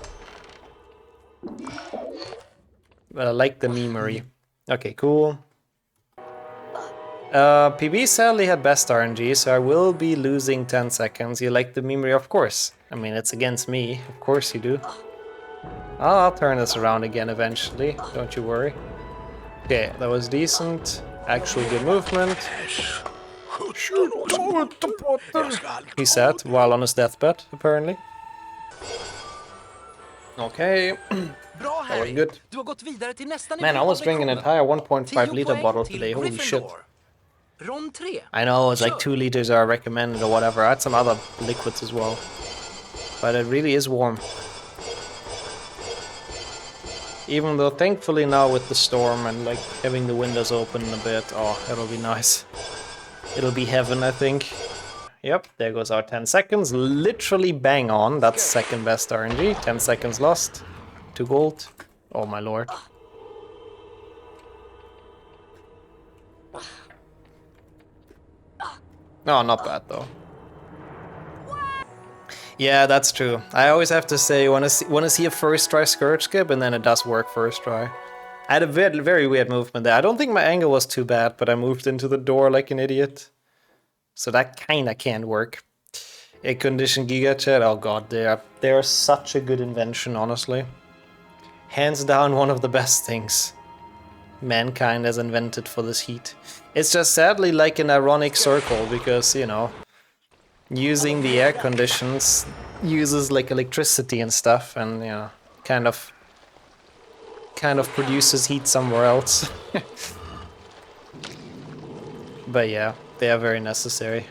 But I like the memery. Okay, cool. PB sadly had best RNG, so I will be losing 10 seconds. You like the memery? Of course. I mean, it's against me. Of course you do. I'll turn this around again eventually. Don't you worry. Okay, that was decent. Actual good movement. He said, while on his deathbed, apparently. Okay. That was good. Man, I was drinking an entire 1.5 liter bottle today. Holy shit. I know, it's like 2 liters are recommended or whatever. I had some other liquids as well. But it really is warm. Even though thankfully now with the storm and like having the windows open a bit, oh, it'll be nice. It'll be heaven, I think. Yep, there goes our 10 seconds. Literally bang on. That's second best RNG. 10 seconds lost. 2 gold. Oh my lord. No, not bad though. Yeah, that's true. I always have to say, want to see a first try skirt skip, and then it does work first try. I had a very, very weird movement there. I don't think my angle was too bad, but I moved into the door like an idiot. So that kinda can work. A condition Giga Chat, oh god, they are such a good invention, honestly. Hands down one of the best things mankind has invented for this heat. It's just sadly like an ironic circle, because, you know, using the air conditions uses like electricity and stuff, and, you know, kind of produces heat somewhere else. But yeah, they are very necessary.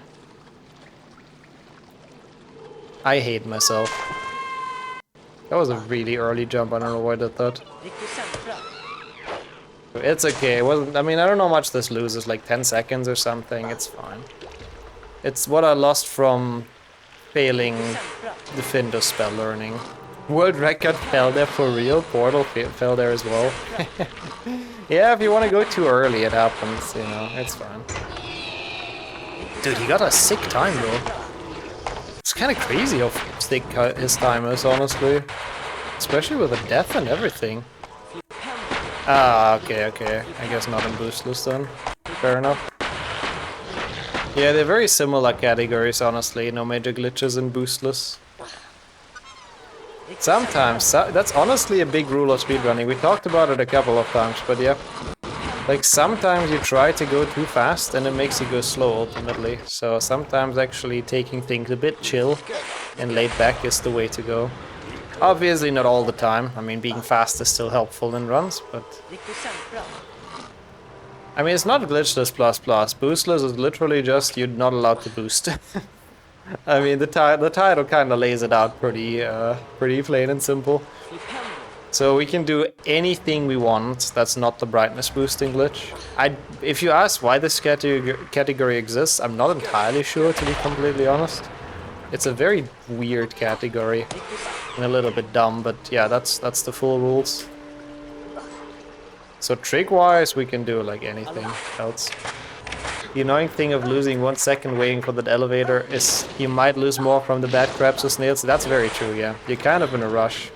I hate myself. That was a really early jump, I don't know why I did that. Rictuskipra. It's okay, it wasn't, I mean, I don't know how much this loses, like 10 seconds or something, it's fine. It's what I lost from failing the Findus spell learning. World record fell there for real, Portal fell there as well. Yeah, if you want to go too early, it happens, you know, it's fine. Dude, he got a sick time though. It's kind of crazy how thick his time is, honestly. Especially with the death and everything. Ah, okay. I guess not in Boostless then. Fair enough. Yeah, they're very similar categories, honestly. No major glitches in Boostless. Sometimes, that's honestly a big rule of speedrunning. We talked about it a couple of times, but yeah. Like, sometimes you try to go too fast and it makes you go slow ultimately. So sometimes actually taking things a bit chill and laid back is the way to go. Obviously not all the time. I mean, being fast is still helpful in runs, but... I mean, it's not glitchless plus plus. Boostless is literally just you're not allowed to boost. I mean, the title kind of lays it out pretty plain and simple. So we can do anything we want that's not the brightness boosting glitch. If you ask why this category exists, I'm not entirely sure, to be completely honest. It's a very weird category and a little bit dumb, but yeah, that's the full rules. So trick-wise, we can do like anything else. The annoying thing of losing 1 second waiting for that elevator is you might lose more from the bad crabs or snails. That's very true, yeah. You're kind of in a rush.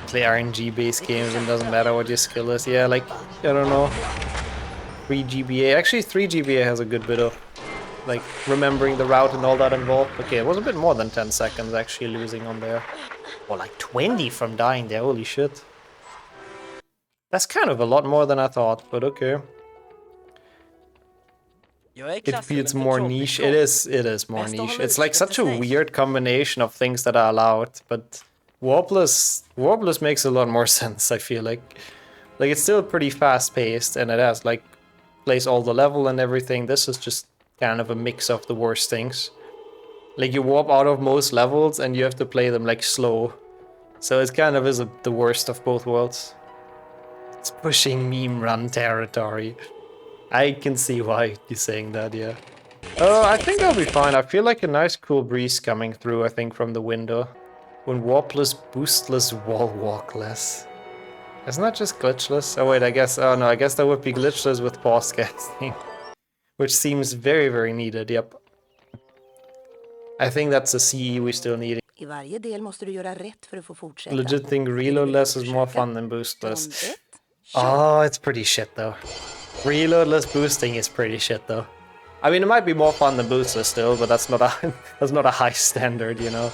Play RNG-based games and doesn't matter what your skill is. Yeah, like, I don't know. 3 GBA. Actually, 3 GBA has a good bit of, like, remembering the route and all that involved. Okay, it was a bit more than 10 seconds actually losing on there. Or like 20 from dying there, holy shit. That's kind of a lot more than I thought, but okay. It feels more niche. It is more niche. It's like such a weird combination of things that are allowed, but Warbless makes a lot more sense, I feel like. Like, it's still pretty fast-paced, and it has, like, plays all the level and everything. This is just kind of a mix of the worst things. Like, you warp out of most levels, and you have to play them, like, slow. So it kind of is the worst of both worlds. It's pushing meme run territory. I can see why you're saying that, yeah. Oh, I think I'll be fine. I feel like a nice cool breeze coming through, I think, from the window. When warpless, boostless, wall walk less. Isn't that just glitchless? Oh wait, I guess, oh no, I guess that would be glitchless with pause casting. Which seems very, very needed, yep. I think that's a CE we still need. I varje del måste du göra rätt för att få fortsätta. Legit think reloadless is more fun than boostless. Oh, it's pretty shit though. Reloadless boosting is pretty shit though. I mean, it might be more fun than boostless still, but that's not a high standard, you know.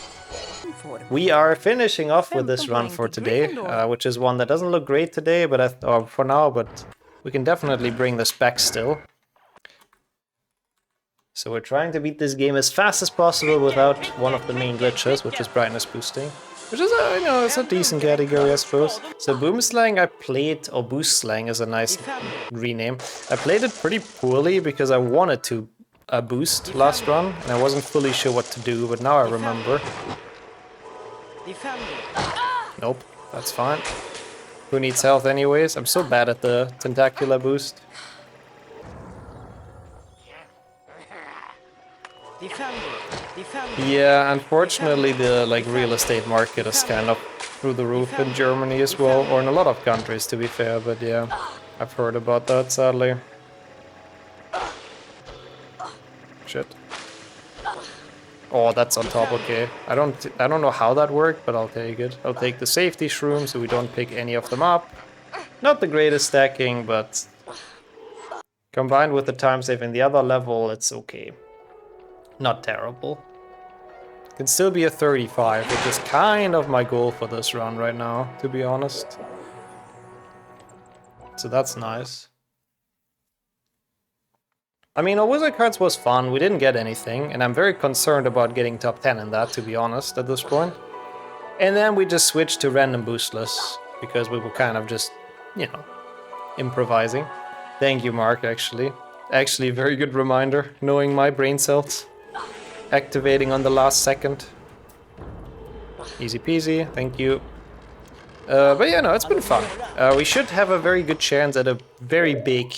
We are finishing off with this run for today, which is one that doesn't look great today, but or for now, but we can definitely bring this back still. So we're trying to beat this game as fast as possible without one of the main glitches, which is brightness boosting. Which is, you know, it's a decent category, I suppose. So Boomslang I played, or Boostslang is a nice rename. I played it pretty poorly because I wanted to boost last run, and I wasn't fully sure what to do, but now I remember. Nope, that's fine. Who needs health anyways? I'm so bad at the tentacular boost. Yeah, unfortunately the real estate market is kind of through the roof in Germany as well, or in a lot of countries to be fair, but yeah, I've heard about that sadly. Shit. Oh, that's on top, okay. I don't know how that worked, but I'll take it. I'll take the safety shroom so we don't pick any of them up. Not the greatest stacking, but combined with the time save in the other level, it's okay. Not terrible. Can still be a 35, which is kind of my goal for this run right now, to be honest. So that's nice. I mean, our wizard cards was fun, we didn't get anything, and I'm very concerned about getting top 10 in that, to be honest, at this point. And then we just switched to random boostless, because we were kind of just, you know, improvising. Thank you, Mark, actually. Actually, very good reminder, knowing my brain cells. Activating on the last second. Easy peasy, thank you. But yeah, no, it's been fun. We should have a very good chance at a very big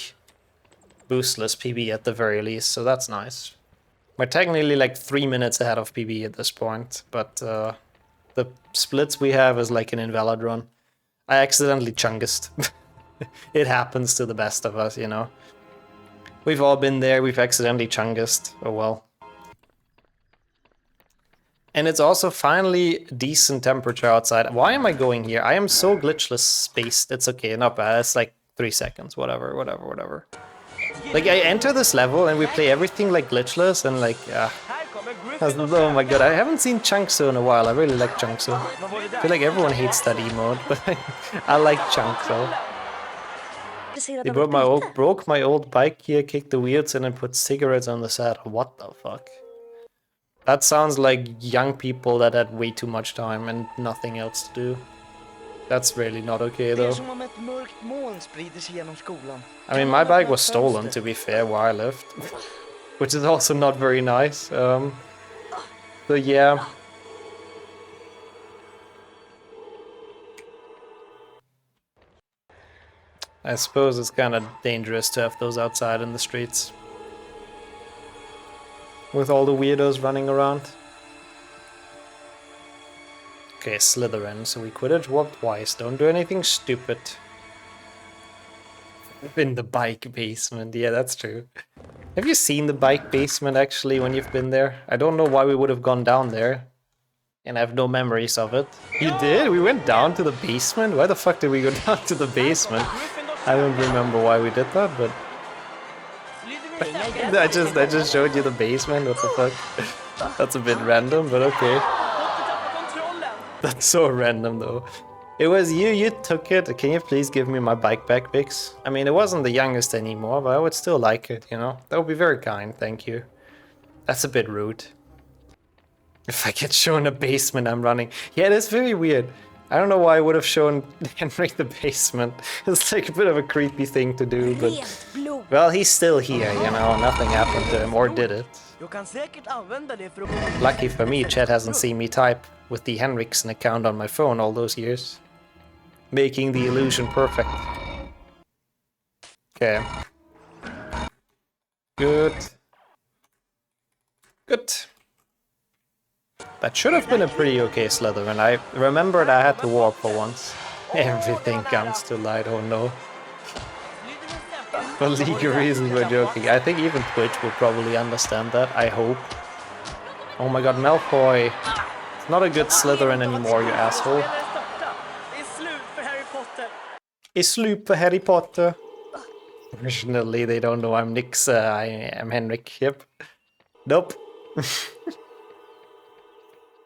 boostless PB at the very least, so that's nice. We're technically like 3 minutes ahead of PB at this point, but the splits we have is like an invalid run. I accidentally chungest. It happens to the best of us, you know. We've all been there, we've accidentally chungest. Oh well. And it's also finally decent temperature outside. Why am I going here? I am so glitchless spaced. It's okay, not bad. It's like 3 seconds, whatever. Like, I enter this level and we play everything like glitchless and like, oh my god, I haven't seen Chunkso in a while. I really like Chunkso. I feel like everyone hates that emote, but I like Chunkso. They broke my old bike here, kicked the wheels in and put cigarettes on the saddle. What the fuck? That sounds like young people that had way too much time and nothing else to do. That's really not okay though. I mean, my bike was stolen, to be fair, where I lived. Which is also not very nice. So yeah. I suppose it's kind of dangerous to have those outside in the streets. With all the weirdos running around. Okay, Slytherin, so we Quidditch walk twice. Don't do anything stupid. In the bike basement, yeah, that's true. Have you seen the bike basement actually when you've been there? I don't know why we would have gone down there. And I have no memories of it. You did? We went down to the basement? Why the fuck did we go down to the basement? I don't remember why we did that, but... I just showed you the basement, what the fuck? That's a bit random, but okay. That's so random though. It was you took it. Can you please give me my bike back, Bix? I mean, it wasn't the youngest anymore, but I would still like it, you know? That would be very kind, thank you. That's a bit rude. If I get shown a basement I'm running. Yeah, that's very weird. I don't know why I would have shown Henrik the basement. It's like a bit of a creepy thing to do, but... Well, he's still here, you know, nothing happened to him, or did it? Lucky for me, Chet hasn't seen me type with the Henriksen account on my phone all those years. Making the illusion perfect. Okay. Good. Good. That should have been a pretty okay Slytherin. I remembered I had to warp for once. Everything comes to light, oh no. For legal reasons we're joking. I think even Twitch will probably understand that, I hope. Oh my god, Malfoy. It's not a good Slytherin anymore, you asshole. It's slut for Harry Potter. Originally, they don't know I'm Nix, I am Henrik, yep. Nope.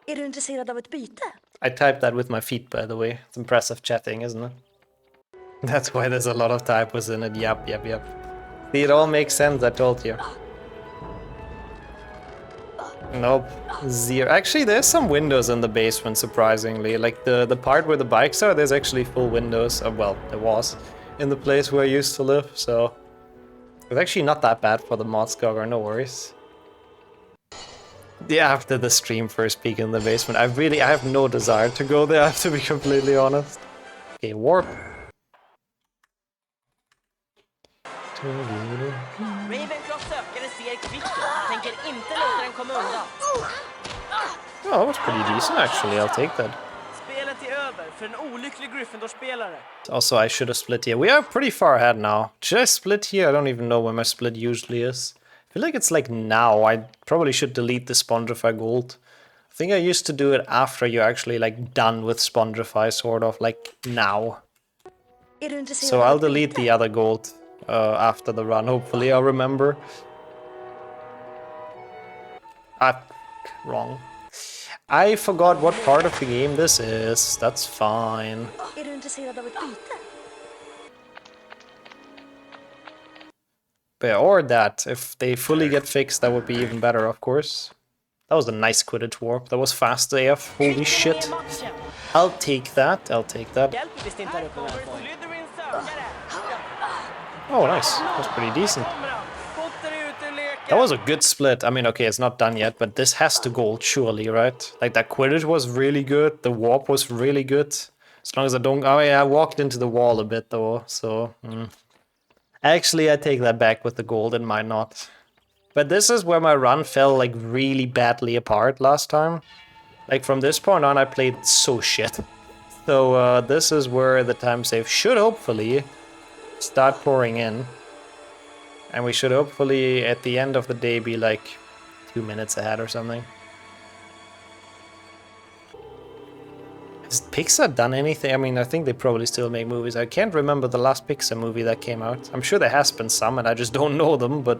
Är du intresserad av ett byte? I typed that with my feet, by the way. It's impressive chatting, isn't it? That's why there's a lot of typos in it. Yep. See, it all makes sense, I told you. Nope. Zero. Actually, there's some windows in the basement, surprisingly. Like, the part where the bikes are, there's actually full windows. Well, there was. In the place where I used to live, so... It's actually not that bad for the mod scogger, no worries. Yeah, after the stream first peek in the basement, I have no desire to go there, I have to be completely honest. Okay, warp. Oh, that was pretty decent actually, I'll take that. Also, I should have split here. We are pretty far ahead now. Should I split here? I don't even know where my split usually is. feel like it's like now. I probably should delete the Spongify gold. I think I used to do it after you're actually like done with Spongify, sort of like now. Är du intresserad So av I'll ett delete byte? the other gold after the run. Hopefully I'll remember. Wrong. I forgot what part of the game this is. That's fine. Är du intresserad av ett byte? But, or that. If they fully get fixed, that would be even better, of course. That was a nice Quidditch warp. That was fast AF. Holy shit. I'll take that. I'll take that. Hjälp visst inte här uppe med en boll. Oh, nice. That was pretty decent. That was a good split. I mean, okay, it's not done yet, but this has to gold, surely, right? Like, that Quidditch was really good. The warp was really good. As long as I don't... Oh, yeah, I walked into the wall a bit, though, so... Actually, I take that back with the gold. It might not. But this is where my run fell, like, really badly apart last time. Like, from this point on, I played so shit. So, this is where the time save should hopefully start pouring in. And we should hopefully, at the end of the day, be like 2 minutes ahead or something. Has Pixar done anything? I mean, I think they probably still make movies. I can't remember the last Pixar movie that came out. I'm sure there has been some, and I just don't know them, but...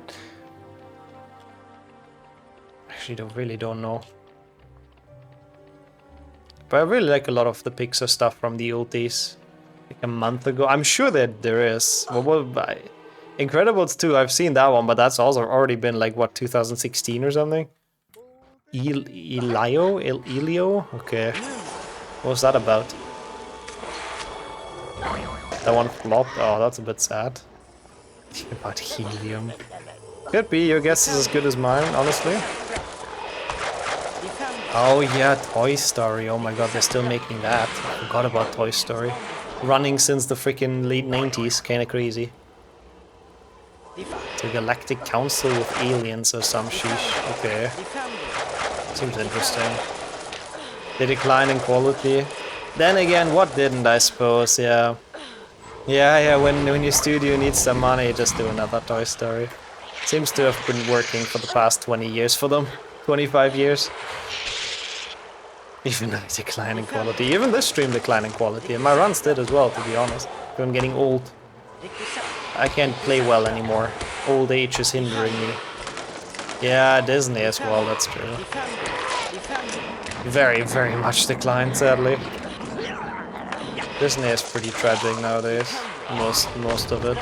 Actually, really don't know. But I really like a lot of the Pixar stuff from the old days. Like a month ago. I'm sure that there is. Incredibles 2, I've seen that one, but that's also already been like, what, 2016 or something? Elio? Okay. What was that about? That one flopped? Oh, that's a bit sad. About helium. Could be, your guess is as good as mine, honestly. Oh yeah, Toy Story. Oh my god, they're still making that. I forgot about Toy Story. Running since the freaking late 90s, kinda crazy. The Galactic Council with aliens or some sheesh. Okay. Seems interesting. The decline in quality. Then again, what didn't, I suppose, yeah. Yeah, when your studio needs some money, just do another Toy Story. Seems to have been working for the past 20 years for them. 25 years. Even a decline in quality. Even this stream decline in quality. And my runs did as well, to be honest. I'm getting old. I can't play well anymore. Old age is hindering me. Yeah, Disney as well, that's true. Very, very much declined, sadly. Disney is pretty tragic nowadays. Most of it.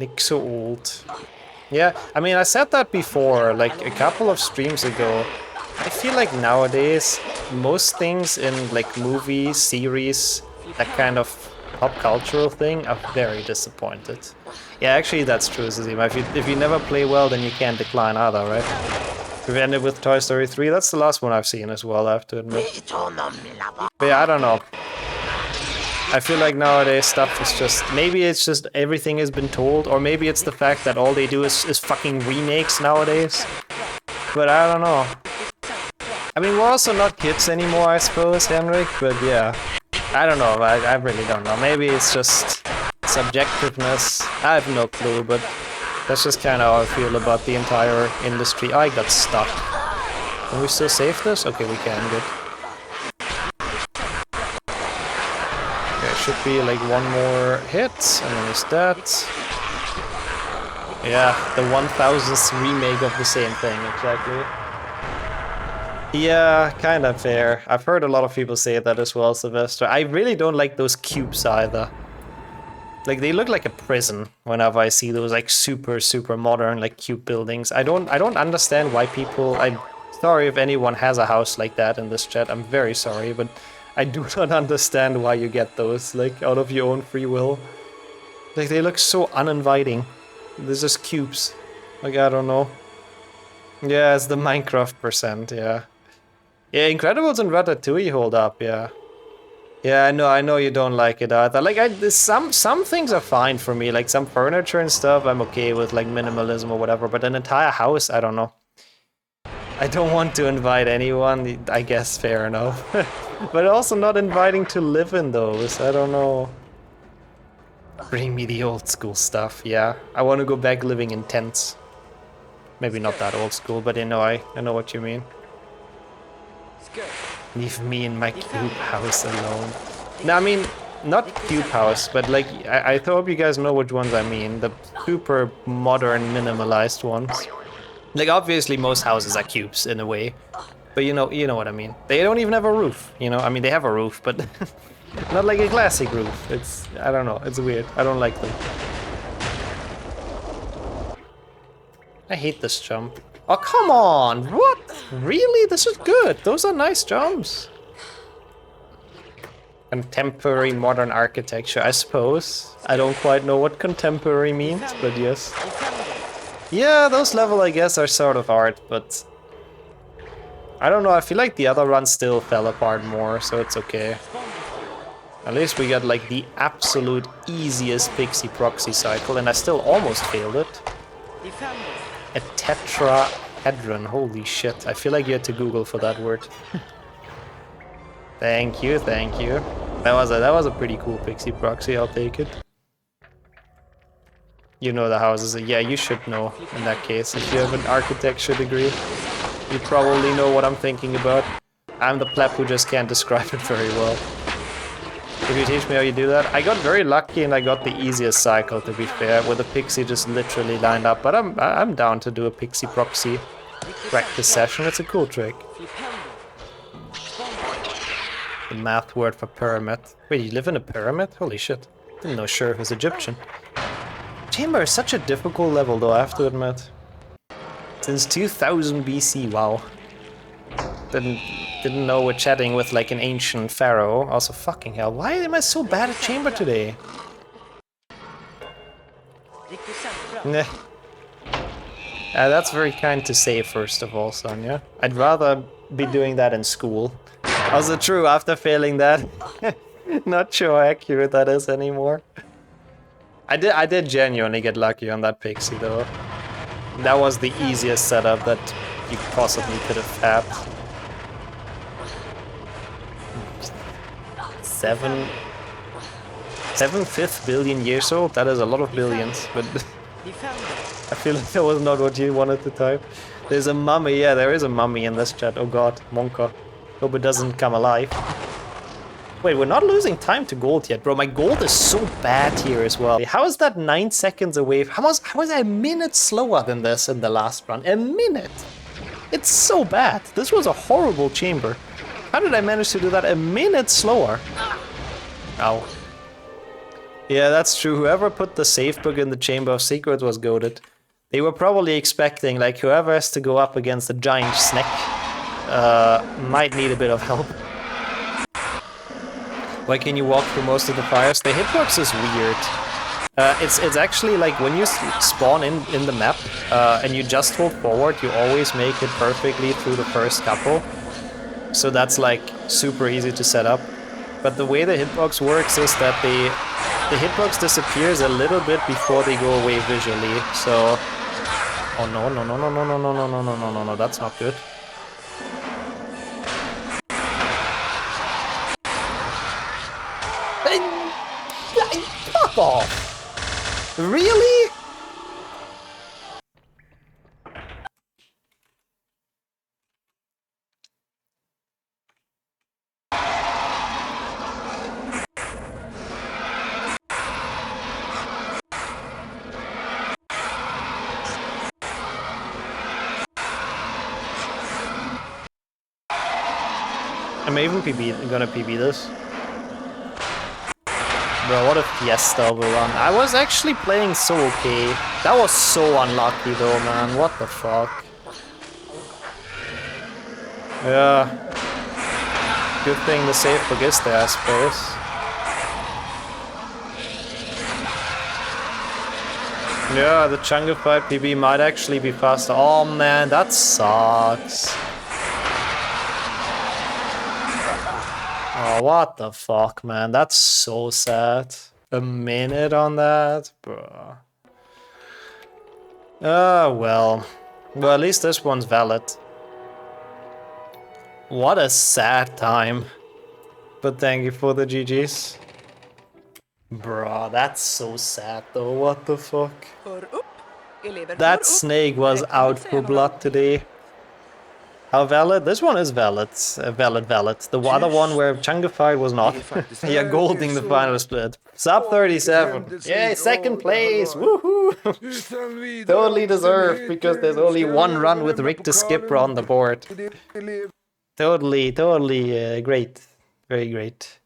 Nick's so old. Yeah, I mean, I said that before, like a couple of streams ago. I feel like nowadays, most things in like movies, series, that kind of pop cultural thing, are very disappointed. Yeah, actually that's true, Zazima. If you never play well, then you can't decline either, right? We've ended with Toy Story 3, that's the last one I've seen as well, I have to admit. But yeah, I don't know. I feel like nowadays stuff is just... Maybe it's just everything has been told, or maybe it's the fact that all they do is fucking remakes nowadays. But I don't know. I mean, we're also not kids anymore, I suppose, Henrik, but yeah. I don't know, I really don't know. Maybe it's just subjectiveness. I have no clue, but that's just kind of how I feel about the entire industry. I got stuck. Can we still save this? Okay, we can, good. Okay, should be like one more hit, and then it's that. Yeah, the 1000th remake of the same thing, exactly. Yeah, kind of fair. I've heard a lot of people say that as well, Sylvester. I really don't like those cubes either. Like, they look like a prison whenever I see those like super modern like cube buildings. I don't understand why people... I'm sorry if anyone has a house like that in this chat. I'm very sorry, but I do not understand why you get those like out of your own free will. Like, they look so uninviting. They're just cubes. Like, I don't know. Yeah, it's the Minecraft percent, yeah. Yeah, Incredibles and Ratatouille hold up, yeah. Yeah, I know you don't like it either. Like, some things are fine for me, like some furniture and stuff, I'm okay with, like minimalism or whatever, but an entire house, I don't know. I don't want to invite anyone, I guess, fair enough. But also not inviting to live in those, I don't know. Bring me the old school stuff, yeah. I want to go back living in tents. maybe not that old school, but I know what you mean. Skip. Leave me in my cube house alone. No, I mean, not cube house, but like, I hope you guys know which ones I mean. The super modern, minimalized ones. Like, obviously most houses are cubes in a way, but you know what I mean. They don't even have a roof, you know? I mean, they have a roof, but not like a classic roof. It's, I don't know, it's weird. I don't like them. I hate this jump. Oh, come on! What? Really? This is good. Those are nice jumps. Contemporary modern architecture, I suppose. I don't quite know what contemporary means, but yes. Yeah, those level, I guess, are sort of art, but I don't know, I feel like the other runs still fell apart more, so it's okay. At least we got like the absolute easiest pixie proxy cycle, and I still almost failed it. A tetrahedron, holy shit. I feel like you had to Google for that word. Thank you, thank you. That was a pretty cool pixie proxy, I'll take it. You know the houses, yeah, you should know in that case. If you have an architecture degree, you probably know what I'm thinking about. I'm the pleb who just can't describe it very well. Could you teach me how you do that? I got very lucky and I got the easiest cycle, to be fair, where the pixie just literally lined up. But I'm down to do a pixie proxy practice session. It's a cool trick. The math word for pyramid. Wait, you live in a pyramid? Holy shit. Didn't know Sheriff is Egyptian. Chamber is such a difficult level though, I have to admit. Since 2000 BC, wow. Didn't know we're chatting with like an ancient pharaoh. Also, fucking hell, why am I so bad at chamber today? Nah. That's very kind to say, first of all, Sonia. I'd rather be doing that in school. Also true, after failing that, not sure how accurate that is anymore. I did genuinely get lucky on that pixie though. That was the easiest setup that you possibly could have had. 7/5 billion years old? That is a lot of billions, but I feel like that was not what you wanted to type. There's a mummy, yeah, there is a mummy in this chat. Oh god, Monka. Hope it doesn't come alive. Wait, we're not losing time to gold yet, bro. My gold is so bad here as well. How is that 9 seconds away? How was I a minute slower than this in the last run? A minute! It's so bad. This was a horrible chamber. How did I manage to do that a minute slower? Ow. Yeah, that's true. Whoever put the safe book in the Chamber of Secrets was goated. They were probably expecting, like, whoever has to go up against a giant snake might need a bit of help. Why can you walk through most of the fires? The hitbox is weird. It's actually like when you spawn in the map and you just hold forward, you always make it perfectly through the first couple. So that's like super easy to set up. But the way the hitbox works is that the hitbox disappears a little bit before they go away visually. So, oh no, that's not good. Fuck off! Really? I'm even gonna PB this. Bro, what a fiesta of a run. I was actually playing so okay. That was so unlucky though, man. What the fuck? Yeah. Good thing the safe book is there, I suppose. Yeah, the Chungified PB might actually be faster. Oh man, that sucks. Oh, what the fuck, man? That's so sad. A minute on that? Bruh. Oh, well. Well, at least this one's valid. What a sad time. But thank you for the GGs. Bruh, that's so sad though. What the fuck? Hör upp! That snake was out for blood today. How valid? This one is valid. Valid. The other one where Chungified was not. Yeah, golding the final split. Sub 37. Yay, second place. Woohoo! Totally deserved because there's only one run with Rictuskipra on the board. Totally great. Very great.